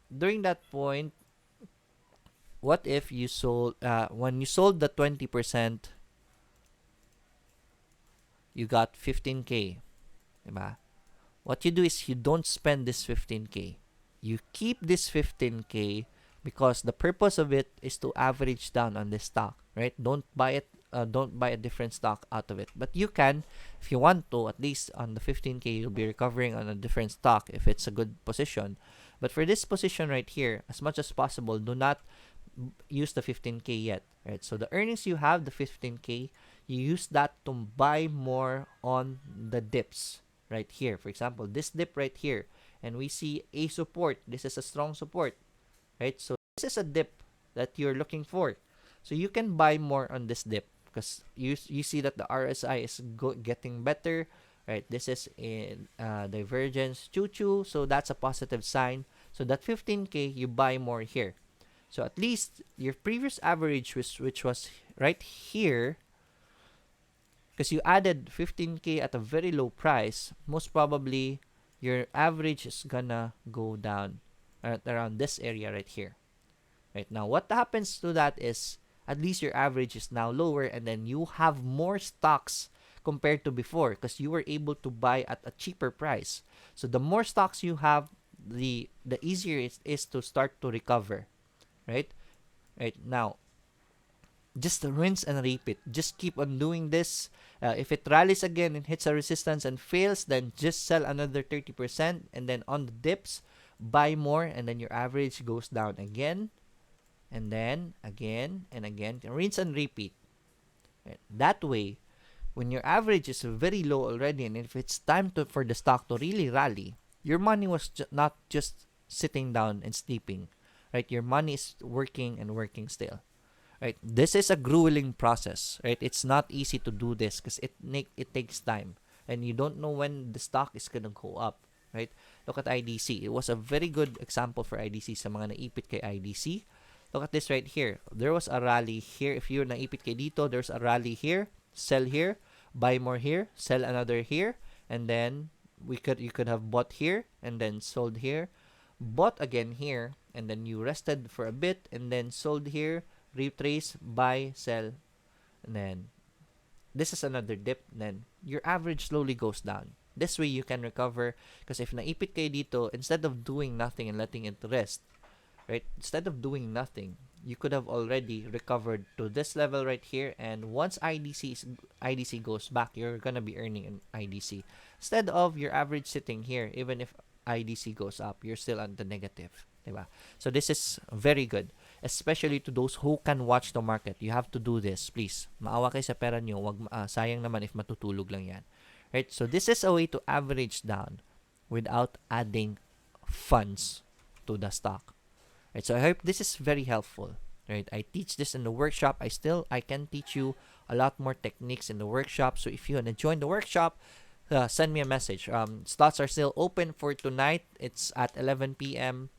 during that point, what if you sold, when you sold the 20%, you got 15K, diba? What you do is, you don't spend this 15K. You keep this 15K because the purpose of it is to average down on this stock, right? Don't buy it. Don't buy a different stock out of it. But you can, if you want to, at least on the 15K, you'll be recovering on a different stock if it's a good position. But for this position right here, as much as possible, do not use the 15K yet, right? So the earnings you have, the 15K, you use that to buy more on the dips right here. For example, this dip right here, and we see a support. This is a strong support, right? So this is a dip that you're looking for. So you can buy more on this dip because you see that the RSI is getting better, right? This is in divergence, choo-choo. So that's a positive sign. So that 15K, you buy more here. So at least your previous average, which was right here, because you added 15K at a very low price, most probably your average is gonna go down at around this area right here. Right now, what happens to that is, at least your average is now lower, and then you have more stocks compared to before because you were able to buy at a cheaper price. So the more stocks you have, the easier it is to start to recover, right? Right now, just rinse and repeat. Just keep on doing this. If it rallies again and hits a resistance and fails, then just sell another 30%, and then on the dips, buy more, and then your average goes down again, and then again and again. Rinse and repeat. Right? That way, when your average is very low already, and if it's time for the stock to really rally, your money was not just sitting down and sleeping, right? Your money is working and working still. Right, this is a grueling process, right? It's not easy to do this because it takes time, and you don't know when the stock is gonna go up, right? Look at IDC. It was a very good example for IDC sa mga naipit kay IDC. Look at this right here. There was a rally here. If you're naipit kay dito, there's a rally here. Sell here, buy more here, sell another here, and then you could have bought here and then sold here, bought again here, and then you rested for a bit and then sold here. Retrace, buy, sell, and then this is another dip, and then your average slowly goes down. This way you can recover, because if naipit kayo dito, instead of doing nothing and letting it rest, right? Instead of doing nothing, you could have already recovered to this level right here, and once IDC goes back, you're gonna be earning an IDC instead of your average sitting here. Even if IDC goes up, you're still on the negative, diba? So this is very good, especially to those who can watch the market. You have to do this, please. Maawa kayo sa pera nyo. Wag, sayang naman if matutulog lang yan. Right? So this is a way to average down without adding funds to the stock. Right? So I hope this is very helpful. Right? I teach this in the workshop. I can teach you a lot more techniques in the workshop. So if you want to join the workshop, send me a message. Slots are still open for tonight. It's at 11 p.m.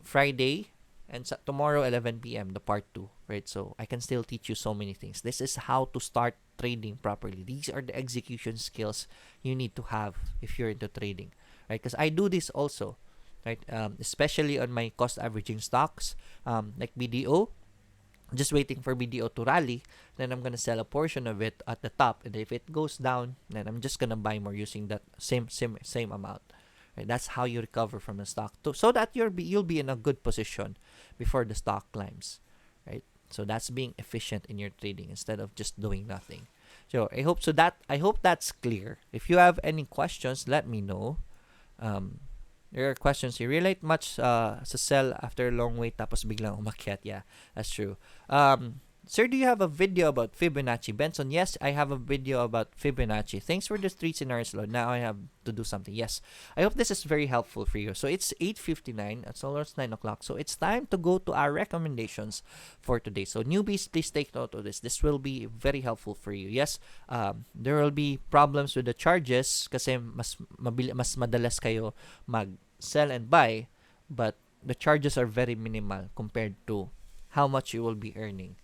Friday, and tomorrow 11 p.m. the part 2, right? So I can still teach you so many things. This is how to start trading properly. These are the execution skills you need to have if you're into trading, right? Because I do this also, right? Especially on my cost averaging stocks, like BDO. Just waiting for BDO to rally, then I'm gonna sell a portion of it at the top, and if it goes down, then I'm just gonna buy more using that same amount. Right? That's how you recover from the stock, so that you'll be in a good position before the stock climbs, right? So that's being efficient in your trading instead of just doing nothing. So I hope that's clear. If you have any questions, let me know. There are questions here. Relate much sa sell after a long wait tapos biglang umakyat. Yeah, that's true. Sir, do you have a video about Fibonacci? Benson, yes, I have a video about Fibonacci. Thanks for the 3 scenarios load. Now I have to do something. Yes, I hope this is very helpful for you. So it's 8:59. It's almost 9 o'clock. So it's time to go to our recommendations for today. So newbies, please take note of this. This will be very helpful for you. Yes, there will be problems with the charges kasi mas madalas kayo mag-sell and buy, but the charges are very minimal compared to how much you will be earning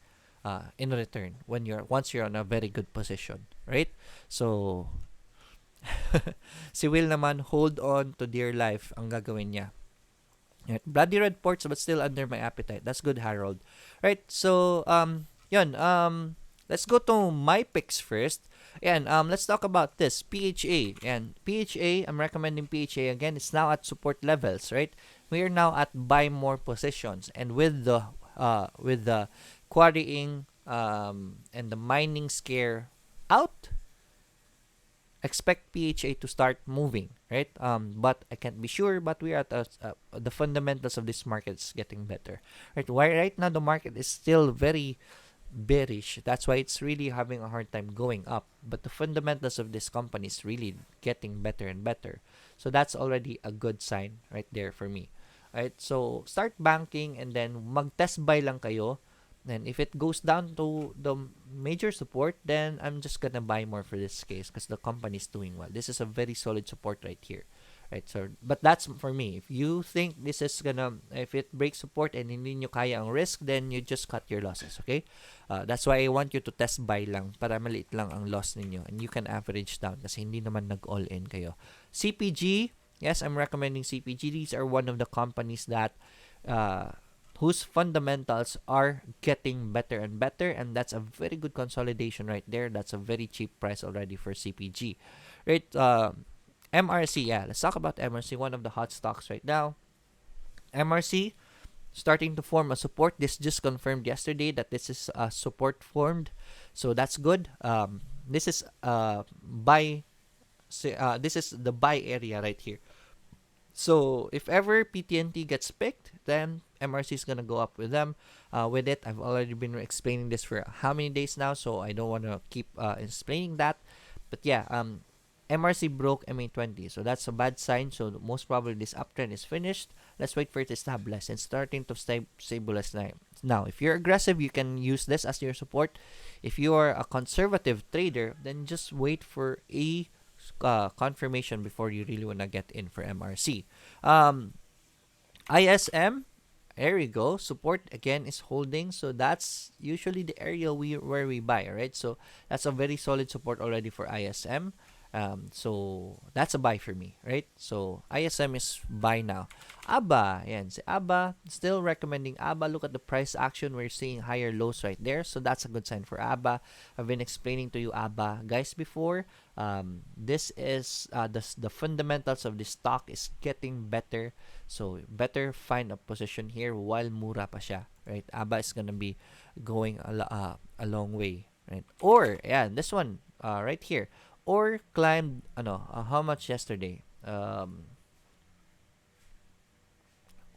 in return once you're on a very good position, right? So si Will naman, hold on to dear life ang gagawin niya. Right? Bloody red ports but still under my appetite. That's good, Harold. Right? So let's go to my picks first. And let's talk about this PHA. And PHA, I'm recommending PHA again. It's now at support levels, right? We are now at buy more positions, and with the quarrying and the mining scare out, expect PHA to start moving, right? But I can't be sure, but we are at the fundamentals of this market is getting better, right? Why right now the market is still very bearish. That's why it's really having a hard time going up, but the fundamentals of this company is really getting better and better. So that's already a good sign right there for me. Right? So start banking and then mag-test buy lang kayo. And if it goes down to the major support, then I'm just gonna buy more for this case because the company is doing well. This is a very solid support right here, right? So, but that's for me. If you think this is if it breaks support and hindi nyo kaya ang risk, then you just cut your losses, okay? That's why I want you to test buy lang para maliit lang ang loss ninyo and you can average down kasi hindi naman nag-all in kayo. CPG, yes, I'm recommending CPG. These are one of the companies that whose fundamentals are getting better and better, and that's a very good consolidation right there. That's a very cheap price already for CPG. Right? MRC, yeah, let's talk about MRC, one of the hot stocks right now. MRC starting to form a support. This just confirmed yesterday that this is a support formed, so that's good. This is buy. This is the buy area right here. So if ever PTNT gets picked, then MRC is gonna go up with them. With it, I've already been explaining this for how many days now, so I don't want to keep explaining that. But yeah, MRC broke MA20, so that's a bad sign. So most probably this uptrend is finished. Let's wait for it to stabilize and starting to stabilize now. If you're aggressive, you can use this as your support. If you are a conservative trader, then just wait for a confirmation before you really want to get in for MRC. ISM, there we go. Support again is holding, so that's usually the area where we buy, right? So that's a very solid support already for ISM. So that's a buy for me, right? So ISM is buy now. ABA, yan, si ABA, still recommending ABA. Look at the price action. We're seeing higher lows right there, so that's a good sign for ABA. I've been explaining to you ABA guys before. This is the fundamentals of this stock is getting better, so better find a position here while mura pa siya. right? ABA is gonna be going a long way, right? Or yeah, this one right here, or climbed how much yesterday?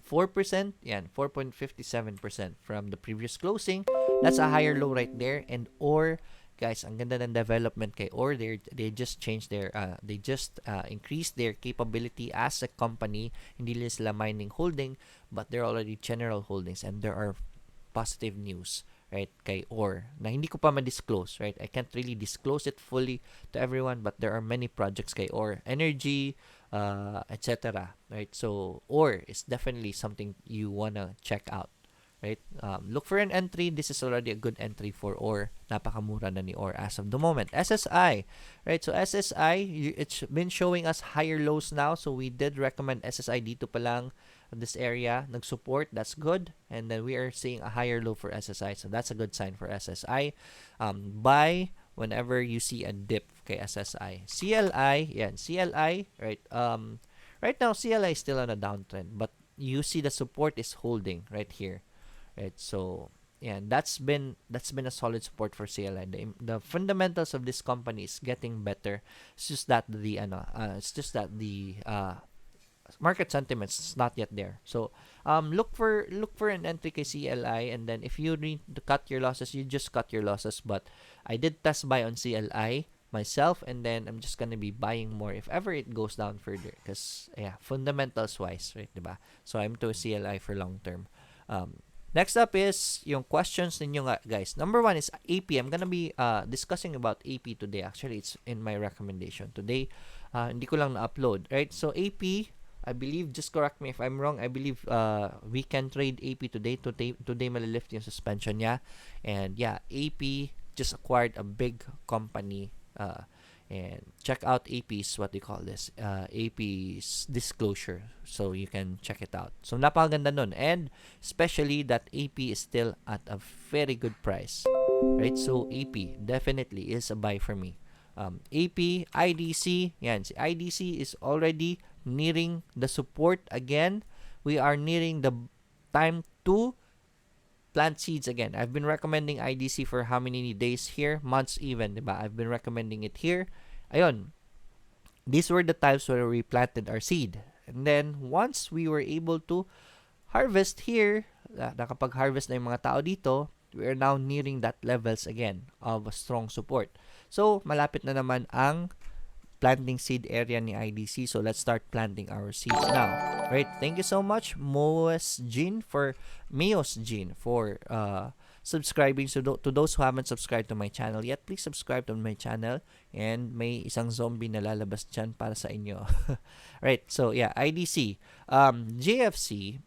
4%, yeah, 4.57% from the previous closing. That's a higher low right there. And or guys, ang ganda ng development kay or they just changed their they just increased their capability as a company. Hindi lang sila mining holding, but they're already general holdings, and there are positive news, right, kay or na hindi ko pa ma-disclose, right? I can't really disclose it fully to everyone, but there are many projects kay or energy, etc., right? So or is definitely something you wanna check out, right? Look for an entry. This is already a good entry for or. Napakamura na ni or as of the moment. SSI, right? So SSI, it's been showing us higher lows now, so we did recommend SSI dito pa lang. This area nag-support, that's good, and then we are seeing a higher low for SSI, so that's a good sign for SSI. Buy whenever you see a dip kay SSI. CLI, yan, CLI, right? Right now CLI is still on a downtrend, but you see the support is holding right here, right? So yeah, that's been a solid support for CLI. The fundamentals of this company is getting better. It's just that the market sentiments is not yet there. So look for an entry kay CLI, and then if you need to cut your losses, you just cut your losses. But I did test buy on CLI myself, and then I'm just gonna be buying more if ever it goes down further, because yeah, fundamentals wise, right, diba? So I'm to CLI for long term. Next up is yung questions ninyo nga, guys. Number 1 is AP. I'm gonna be discussing about AP today. Actually, it's in my recommendation today. Hindi ko lang na-upload, right? So AP, I believe, just correct me if I'm wrong, I believe we can trade AP today. Today malilift yung suspension niya. And yeah, AP just acquired a big company. And check out AP's, what they call this, AP's disclosure. So you can check it out. So napakaganda nun. And especially that AP is still at a very good price. Right? So AP definitely is a buy for me. AP, IDC, yan. Si IDC is already nearing the support again. We are nearing the time to plant seeds again. I've been recommending IDC for how many days here? Months even, diba? I've been recommending it here. Ayun. These were the times where we planted our seed. And then, once we were able to harvest here, nakapag-harvest na yung mga tao dito, we are now nearing that levels again of a strong support. So, malapit na naman ang planting seed area ni IDC. So, let's start planting our seeds now. Right? Thank you so much, Meos Jean, for subscribing. So, to those who haven't subscribed to my channel yet, please subscribe to my channel. And may isang zombie na lalabas dyan para sa inyo. Right? So, yeah, IDC. JFC,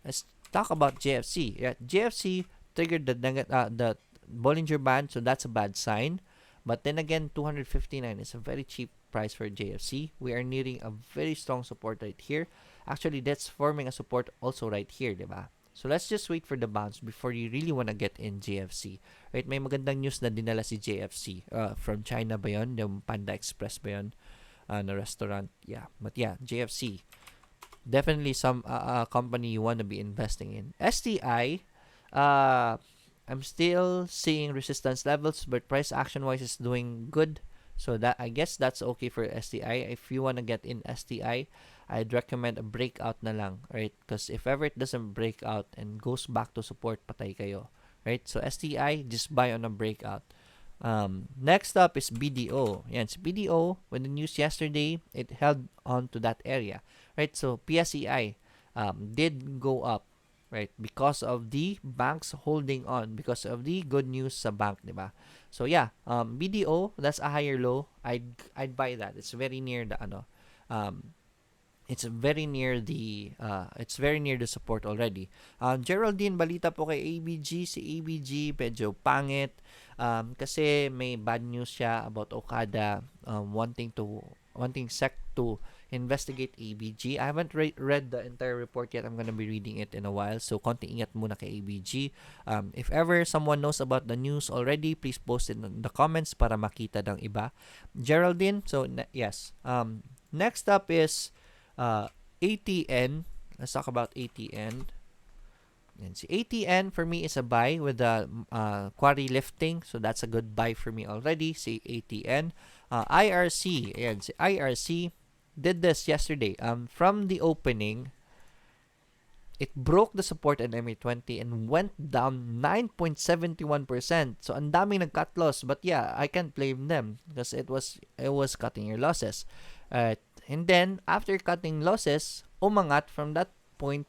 let's talk about JFC. Yeah, JFC triggered the Bollinger Band, so that's a bad sign. But then again, 259 is a very cheap price for JFC. We are nearing a very strong support right here. Actually, that's forming a support also right here, diba? So let's just wait for the bounce before you really want to get in JFC. Right? May magandang news na dinala si JFC. From China ba yun? Yung Panda Express ba yun? Na restaurant. Yeah. But yeah, JFC. Definitely some company you want to be investing in. STI, I'm still seeing resistance levels, but price action wise is doing good. So that, I guess that's okay for STI. If you want to get in STI, I'd recommend a breakout na lang, right? Because if ever it doesn't break out and goes back to support, patay kayo, right? So STI, just buy on a breakout. Next up is BDO. Yan, si BDO, when the news yesterday, it held on to that area, right? So PSEI did go up, right? Because of the banks holding on, because of the good news sa bank, diba? So yeah, BDO, that's a higher low. I'd buy that. It's very near the it's very near the support already. Geraldine, balita po kay ABG. Si ABG medyo pangit kasi may bad news siya about Okada wanting SEC to investigate ABG. I haven't read the entire report yet. I'm gonna be reading it in a while. So, konting ingat muna kay ABG. If ever someone knows about the news already, please post it in the comments para makita ng iba. Geraldine, so yes. Next up is ATN. Let's talk about ATN. And si ATN for me is a buy with the quarry lifting. So that's a good buy for me already. Si ATN. IRC. Ayan, si IRC did this yesterday. From the opening, it broke the support in MA20 and went down 9.71%. So ang daming nag-cut loss, but yeah, I can't blame them because it was cutting your losses. And then after cutting losses, umangat from that point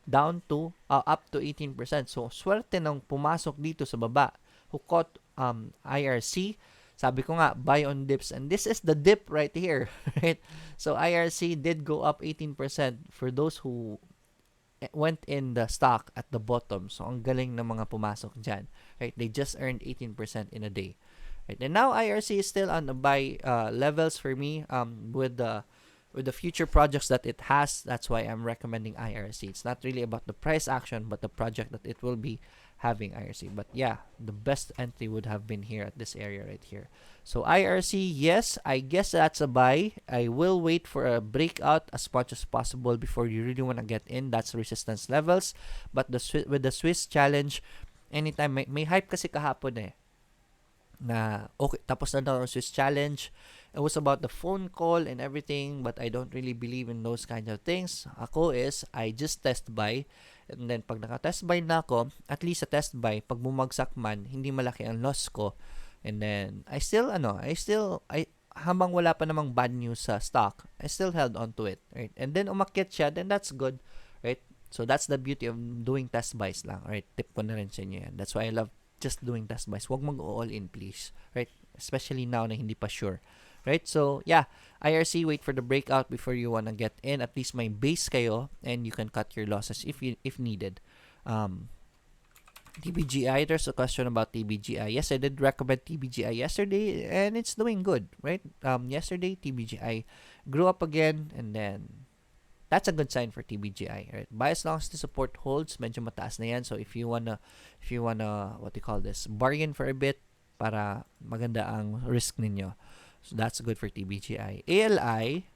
down to up to 18%. So swerte nang pumasok dito sa baba who caught IRC. Sabi ko nga, buy on dips, and this is the dip right here, right? So IRC did go up 18% for those who went in the stock at the bottom. So ang galing ng mga pumasok dyan, right? They just earned 18% in a day, right? And now IRC is still on the buy levels for me with the future projects that it has. That's why I'm recommending IRC. It's not really about the price action, but the project that it will be having IRC. But yeah, the best entry would have been here at this area right here. So IRC, yes, I guess that's a buy. I will wait for a breakout as much as possible before you really want to get in. That's resistance levels. But with the Swiss challenge, anytime may hype kasi kahapon na okay, tapos na daw ang Swiss challenge. It was about the phone call and everything, but I don't really believe in those kinds of things. Ako is, I just test buy, and then pag naka-test buy na ako, at least sa test buy, pag bumagsak man, hindi malaki ang loss ko. And then, I habang wala pa namang bad news sa stock, I still held on to it, right? And then, umakyat siya, then that's good, right? So, that's the beauty of doing test buys lang, right? Tip ko na rin sa inyo yan. That's why I love just doing test buys. Huwag mag-all in, please, right? Especially now na hindi pa sure. Right? So, yeah, IRC, wait for the breakout before you want to get in. At least may base kayo and you can cut your losses if needed. TBGI, there's a question about TBGI. Yes, I did recommend TBGI yesterday and it's doing good, right? Yesterday, TBGI grew up again and then that's a good sign for TBGI, right? Buy as long as the support holds, medyo mataas na yan. So, if you wanna, what do you call this, bargain for a bit para maganda ang risk ninyo. So, that's good for TBGI. ALI,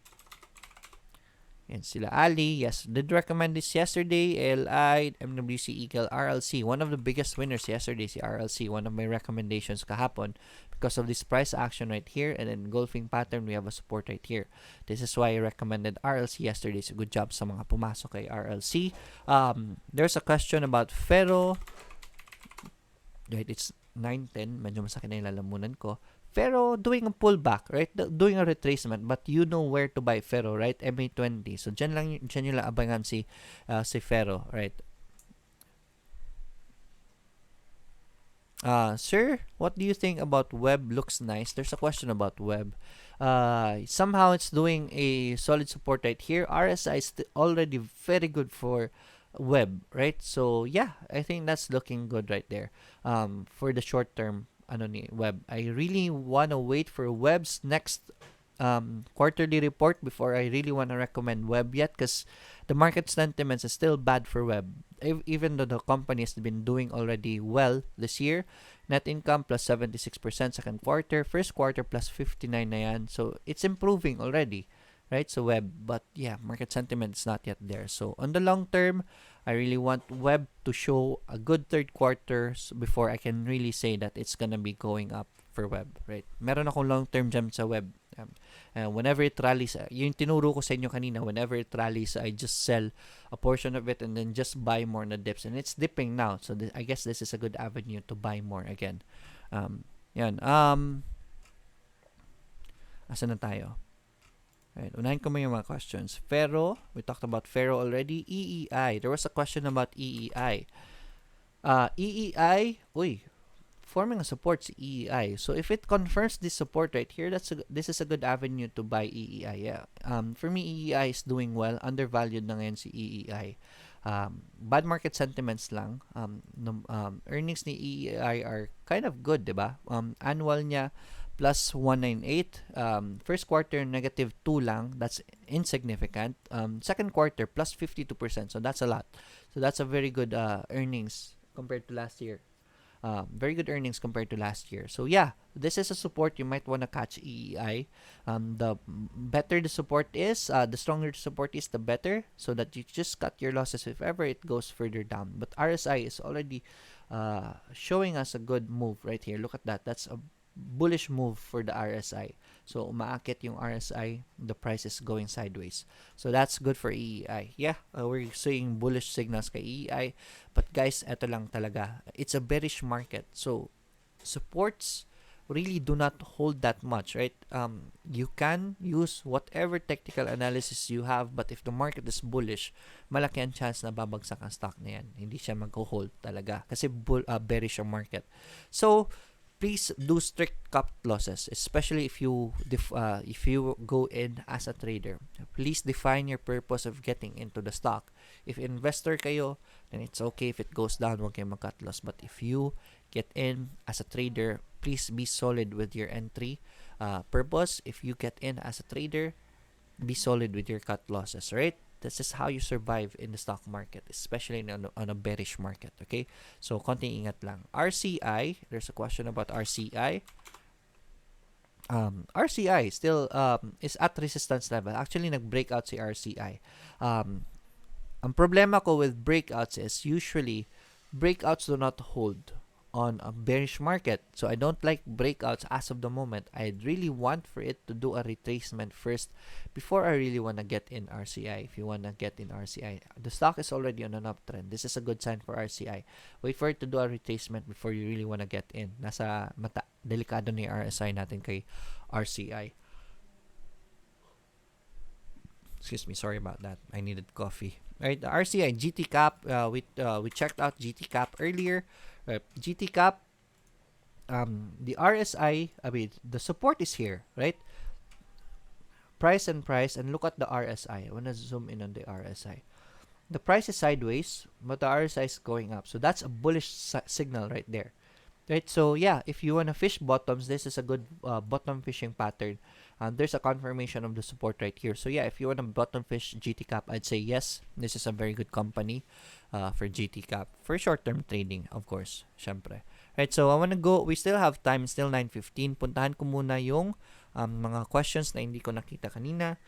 yan sila Ali. Yes, did recommend this yesterday. ALI, MWC, Eagle, RLC. One of the biggest winners yesterday, si RLC. One of my recommendations kahapon because of this price action right here and then engulfing pattern, we have a support right here. This is why I recommended RLC yesterday. So, good job sa mga pumasok kay RLC. There's a question about Ferro. Right, it's 9:10. Medyo masakit na yung lalamunan ko. Ferro doing a pullback, right? Doing a retracement, but you know where to buy Ferro, right? MA20. So, dyan nyo lang abangan si Ferro, right? Sir, what do you think about Web? Looks nice. There's a question about Web. Somehow, it's doing a solid support right here. RSI is already very good for Web, right? So, yeah, I think that's looking good right there for the short term. Web. I really want to wait for Web's next quarterly report before I really want to recommend Web yet because the market sentiments is still bad for Web. Even though the company has been doing already well this year, net income plus 76% second quarter, first quarter plus 59 na yan. So, it's improving already, right? So, Web. But, yeah, market sentiment is not yet there. So, on the long term, I really want Web to show a good third quarter before I can really say that it's gonna be going up for Web, right? Meron akong long-term gem sa Web. Whenever it rallies, yung tinuro ko sa inyo kanina, whenever it rallies, I just sell a portion of it and then just buy more na dips. And it's dipping now. So, I guess this is a good avenue to buy more again. Yan. Asan na tayo? Right, unahin ko mo yung mga questions. Ferro, we talked about Ferro already. EEI, there was a question about EEI. EEI, forming a support si EEI. So, if it confirms this support right here, this is a good avenue to buy EEI. Yeah. For me, EEI is doing well. Undervalued na ngayon si EEI. Bad market sentiments lang. Earnings ni EEI are kind of good, diba? Annual niya, plus 198. First quarter, negative 2 lang. That's insignificant. Second quarter, plus 52%. So, that's a lot. So, that's a very good earnings compared to last year. Very good earnings compared to last year. So yeah, this is a support. You might want to catch EEI. The better the support is, the stronger the support is, the better, so that you just cut your losses if ever it goes further down. But RSI is already showing us a good move right here. Look at that. That's a bullish move for the RSI. So umaakit yung RSI, the price is going sideways. So that's good for EEI. Yeah, we're seeing bullish signals kay EEI. But guys, eto lang talaga. It's a bearish market. So supports really do not hold that much, right? You can use whatever technical analysis you have, but if the market is bullish, malaki ang chance na babagsak ang stock na yan. Hindi siya mag-hold talaga kasi bearish ang market. So, please do strict cut losses, especially if you go in as a trader. Please define your purpose of getting into the stock. If investor kayo, then it's okay if it goes down, wag kayo mag-cut loss. But if you get in as a trader, please be solid with your entry purpose. If you get in as a trader, be solid with your cut losses, right? This is how you survive in the stock market, especially on a bearish market, okay? So, konting ingat lang. RCI, there's a question about RCI. RCI still is at resistance level. Actually, nag-breakout si RCI. Ang problema ko with breakouts is usually breakouts do not hold on a bearish market. So I don't like breakouts as of the moment. I'd really want for it to do a retracement first before I really want to get in RCI. If you want to get in RCI, the stock is already on an uptrend. This is a good sign for RCI. Wait for it to do a retracement before you really want to get in. Nasa delikado ni RSI natin kay RCI. Excuse me, sorry about that. I needed coffee. Alright, the RCI, GT cap, we checked out GT cap earlier. GT cap, the RSI, I mean, the support is here, right? Price, and look at the RSI. I want to zoom in on the RSI. The price is sideways, but the RSI is going up. So that's a bullish signal right there. Right, so yeah, if you want to fish bottoms, this is a good bottom fishing pattern. There's a confirmation of the support right here. So yeah, if you want to bottom fish GT cap, I'd say yes, this is a very good company for GT cap for short-term trading, of course, syempre. Right, so I want to go, we still have time, still 9:15. Puntahan ko muna yung mga questions na hindi ko nakita kanina.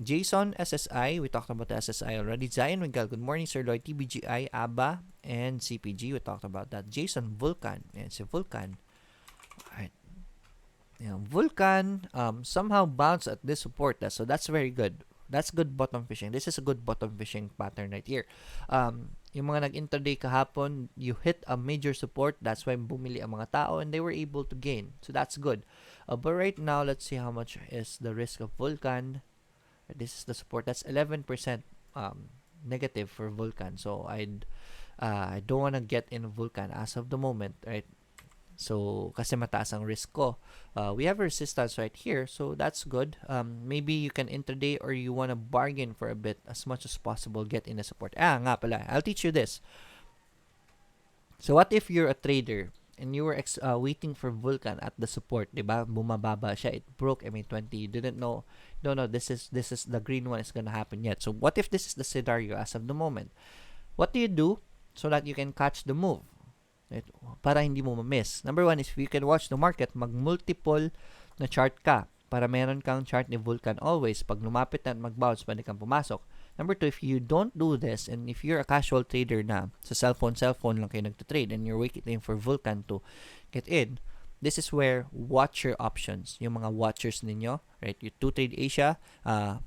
Jason, SSI, we talked about the SSI already. Zion Miguel, good morning, Sir Lloyd. TBGI, ABA, and CPG, we talked about that. Jason, Vulcan, and si Vulcan. Alright. Yeah, Vulcan somehow bounced at this support. So that's very good. That's good bottom fishing. This is a good bottom fishing pattern right here. Yung mga nag-intraday kahapon, you hit a major support. That's why bumili ang mga tao and they were able to gain. So that's good. But right now, let's see how much is the risk of Vulcan. This is the support. That's 11% negative for Vulcan. So I don't want to get in Vulcan as of the moment, right? So kasi mataas ang risk ko. We have a resistance right here, so that's good. Maybe you can intraday or you want to bargain for a bit as much as possible. Get in the support. Nga pala, I'll teach you this. So what if you're a trader and you were waiting for Vulcan at the support, diba? Bumababa siya, it broke MA20. You didn't know, this is the green one is gonna happen yet. So what if this is the scenario as of the moment? What do you do so that you can catch the move? Right? Para hindi mo ma-miss. Number one is if you can watch the market, mag-multiple na chart ka para meron kang chart ni Vulcan always. Pag lumapit na at mag-bounce, pwede kang pumasok. Number two, if you don't do this, and if you're a casual trader na, sa cellphone lang kayo nagtatrade, and you're waiting for Vulcan to get in, this is where watch your options. Yung mga watchers ninyo, right? You 2Trade Asia,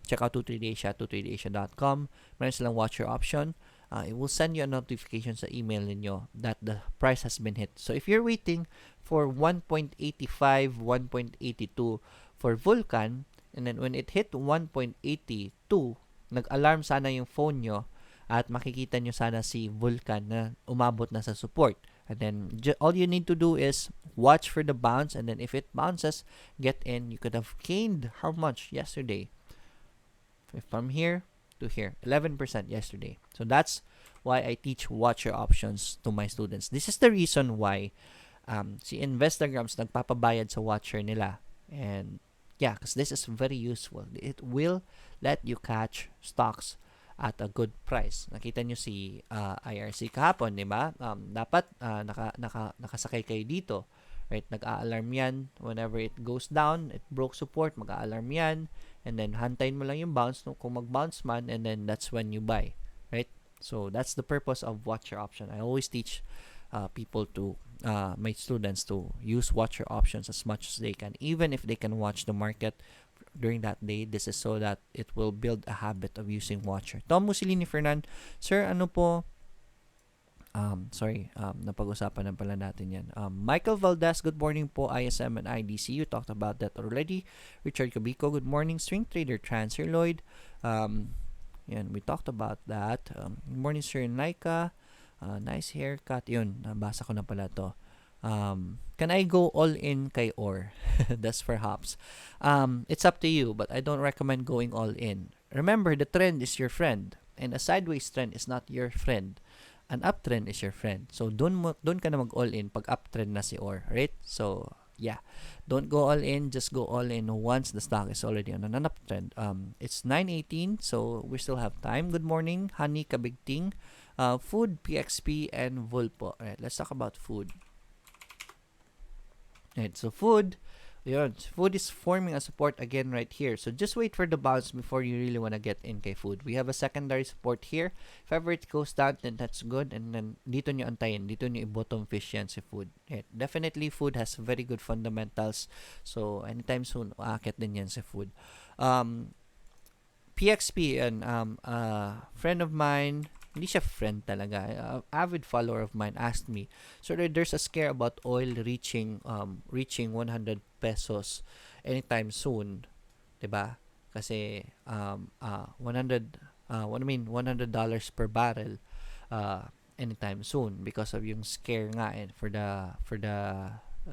check out 2Trade Asia, 2tradeasia.com. Meron silang watch your option. It will send you a notification sa email ninyo that the price has been hit. So if you're waiting for 1.85, 1.82 for Vulcan, and then when it hit 1.82, nag-alarm sana yung phone nyo at makikita nyo sana si Vulcan na umabot na sa support. And then all you need to do is watch for the bounce, and then if it bounces, get in. You could have gained how much yesterday? From here to here, 11% yesterday. So that's why I teach watch your options to my students. This is the reason why si Investograms nagpapabayad sa watcher nila. And yeah, because this is very useful. It will let you catch stocks at a good price. Nakita nyo si IRC kahapon, di ba? Dapat nakasakay kayo dito. Right? Nag-a-alarm yan whenever it goes down, it broke support, mag-a-alarm yan, and then hantayin mo lang yung bounce kung mag-bounce man, and then that's when you buy. Right? So that's the purpose of watch your option. I always teach people to my students to use watch your options as much as they can, even if they can watch the market during that day. This is so that it will build a habit of using watcher. Tom Musilini Fernand, sir, ano po? Napag-usapan na pala natin yan. Michael Valdez, good morning po. ISM and IDC, you talked about that already. Richard Cabico, good morning. Swing trader, Transfer Lloyd. Yan, we talked about that. Good morning, sir. Laika. Nice haircut. Yun, nabasa ko na pala to. Can I go all in kay OR? That's for hops. It's up to you, but I don't recommend going all in. Remember, the trend is your friend, and a sideways trend is not your friend. An uptrend is your friend. So, doon ka na mag all in pag uptrend na si OR, right? So, yeah. Don't go all in, just go all in once the stock is already on an uptrend. It's 9:18, so we still have time. Good morning, Honey Kabigting. Food, PXP, and Vulpo. Alright, let's talk about food. Right, so food is forming a support again right here. So just wait for the bounce before you really want to get in kay food. We have a secondary support here. If ever it goes down, then that's good. And then dito nyo antayin. Dito nyo i-bottom fish yan si food. Right. Definitely food has very good fundamentals. So anytime soon, aakit din yan si food. PXP, and friend of mine, hindi siya friend talaga, avid follower of mine, asked me, so there's a scare about oil reaching 100 pesos anytime soon, 'di ba? Kasi $100 per barrel anytime soon because of yung scare nga for the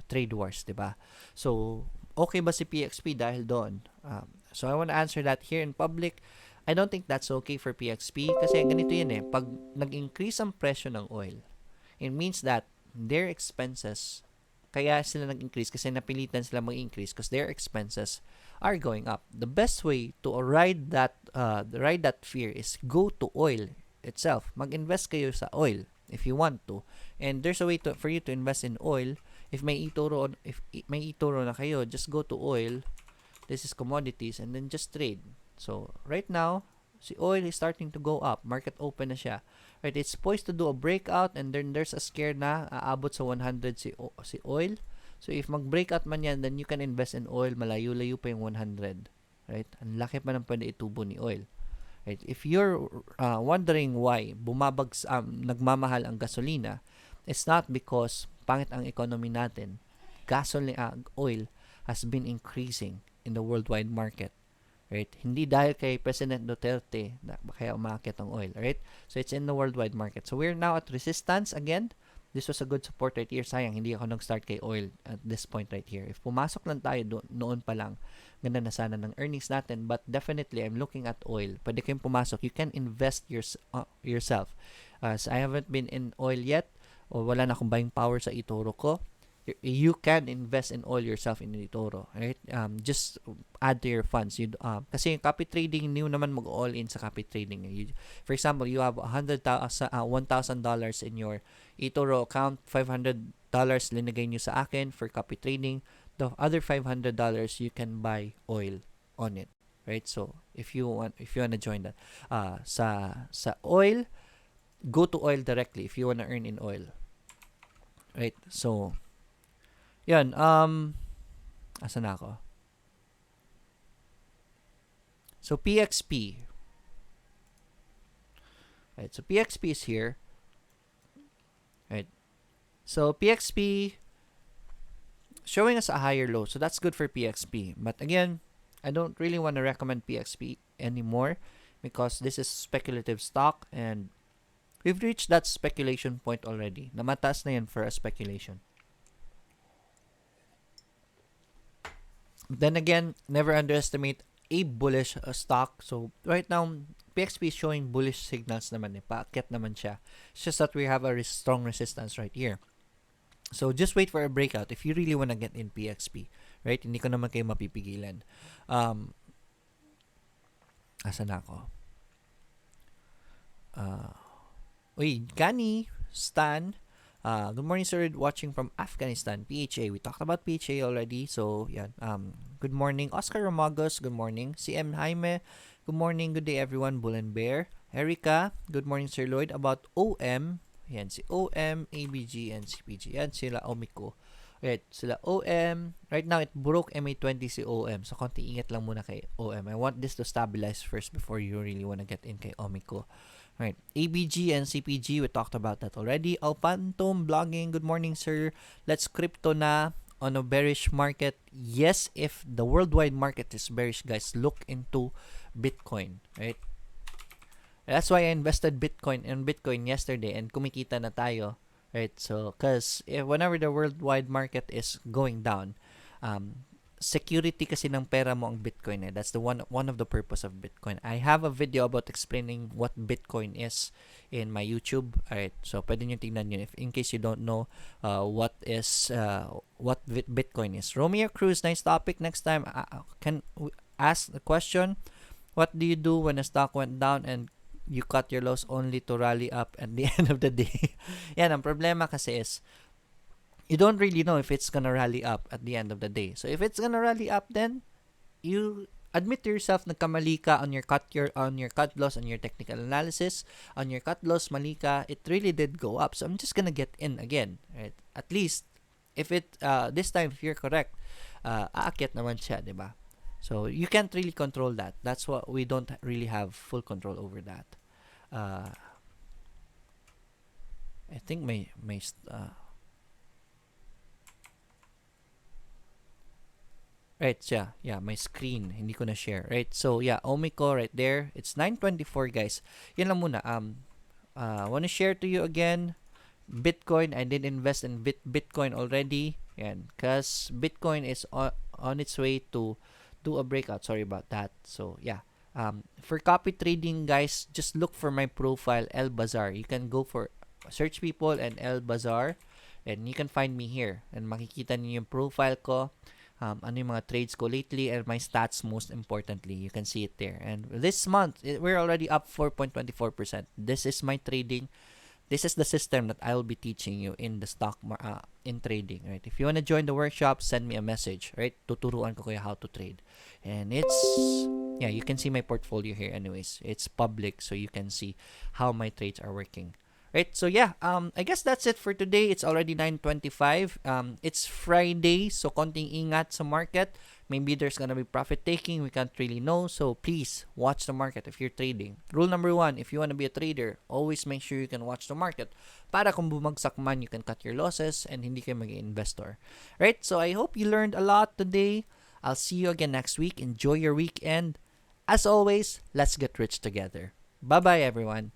trade wars, 'di ba? So okay ba si PXP dahil doon? So I want to answer that here in public. I don't think that's okay for PXP kasi ganito yun pag nag-increase ang presyo ng oil, it means that their expenses, kaya sila nag-increase kasi napilitan sila mag-increase because their expenses are going up. The best way to ride that fear is go to oil itself. Mag-invest kayo sa oil if you want to. And there's a way for you to invest in oil. If may eToro na kayo, just go to oil. This is commodities and then just trade. So, right now, si oil is starting to go up. Market open na siya. Right, it's poised to do a breakout and then there's a scare na aabot sa 100 si oil. So, if mag-breakout man yan, then you can invest in oil. Malayo-layo pa yung 100. Right? Ang laki pa ng pwede itubo ni oil. Right? If you're wondering why nagmamahal ang gasolina, it's not because pangit ang economy natin. Oil has been increasing in the worldwide market. Right? Hindi dahil kay President Duterte na kaya umakyat ang oil, right? So it's in the worldwide market. So we're now at resistance again. This was a good support right here. Sayang, hindi ako nag-start kay oil at this point right here. If pumasok lang tayo noon pa lang, ganda na sana ng earnings natin. But definitely, I'm looking at oil. Pwede kayong pumasok. You can invest yourself. So I haven't been in oil yet, o wala na akong buying power sa eToro ko. You can invest in oil yourself in eToro, right? Just add to your funds. Kasi yung copy trading, new naman mag-all in sa copy trading. For example, you have $1,000 in your eToro account, $500 linagay nyo sa akin for copy trading. The other $500 you can buy oil on it, right? So if you want to join that, sa oil, go to oil directly if you want to earn in oil, right? So yan, asan na ako? So, PXP. Right, so PXP is here. Right. So, PXP showing us a higher low. So, that's good for PXP. But again, I don't really want to recommend PXP anymore because this is speculative stock and we've reached that speculation point already. Namataas na yan for a speculation. Then again, never underestimate a bullish stock. So right now, PXP is showing bullish signals naman paakyat naman siya. It's just that we have a strong resistance right here. So just wait for a breakout if you really want to get in PXP. Right? Hindi ko naman kayo mapipigilan. Asan ako? Gani, Stan. Good morning, sir. Watching from Afghanistan, PHA. We talked about PHA already. So, yeah. Good morning, Oscar Romagos. Good morning. CM Jaime. Good morning. Good day, everyone. Bull and Bear. Erika. Good morning, Sir Lloyd. About OM. Yan, si OM, ABG, and CPG. Yan, sila Omiko. Right, sila OM. Right now, it broke MA20 si OM. So, konti ingat lang muna kay OM. I want this to stabilize first before you really want to get in kay Omiko. Right. ABG and CPG, we talked about that already. Alpantom Blogging, good morning, sir. Let's crypto na on a bearish market. Yes, if the worldwide market is bearish, guys, look into Bitcoin, right? That's why I invested in Bitcoin yesterday and kumikita na tayo, right? So, because whenever the worldwide market is going down, security kasi ng pera mo ang Bitcoin. That's the one of the purpose of Bitcoin. I have a video about explaining what Bitcoin is in my YouTube. Alright, so pwede nyo tingnan yun if in case you don't know what Bitcoin is. Romeo Cruz, nice topic. Next time, can ask the question, what do you do when a stock went down and you cut your loss only to rally up at the end of the day? Yan, ang problema kasi is you don't really know if it's gonna rally up at the end of the day. So if it's gonna rally up, then you admit to yourself nagkamali ka on your cut loss, on your technical analysis, on your cut loss, mali ka. It really did go up. So I'm just gonna get in again, right? At least if it this time if you're correct, aakyat naman siya, di ba? So you can't really control that. That's what we don't really have full control over that. I think may right, yeah, my screen, hindi ko na share. Right, so yeah, Omiko right there. It's 9:24, guys. Yan lang muna. Want to share to you again, Bitcoin. I did invest in Bitcoin already. Yan, because Bitcoin is on its way to do a breakout. Sorry about that. So yeah, for copy trading, guys, just look for my profile, El Bazaar. You can go for search people and El Bazaar, and you can find me here. And makikita niyo yung profile ko. Ano yung mga trades ko lately and my stats, most importantly. You can see it there. And this month, we're already up 4.24%. This is my trading. This is the system that I will be teaching you in the stock in trading, right? If you want to join the workshop, send me a message, right? Tuturuan ko kayo how to trade. And yeah, you can see my portfolio here anyways. It's public, so you can see how my trades are working. Right, so yeah, I guess that's it for today. It's already 9:25. It's Friday, so konting ingat sa market. Maybe there's gonna be profit taking. We can't really know. So please watch the market if you're trading. Rule number 1: if you wanna be a trader, always make sure you can watch the market. Para kung bumagsak man, you can cut your losses and hindi kayo mag-investor. Right, so I hope you learned a lot today. I'll see you again next week. Enjoy your weekend. As always, let's get rich together. Bye bye, everyone.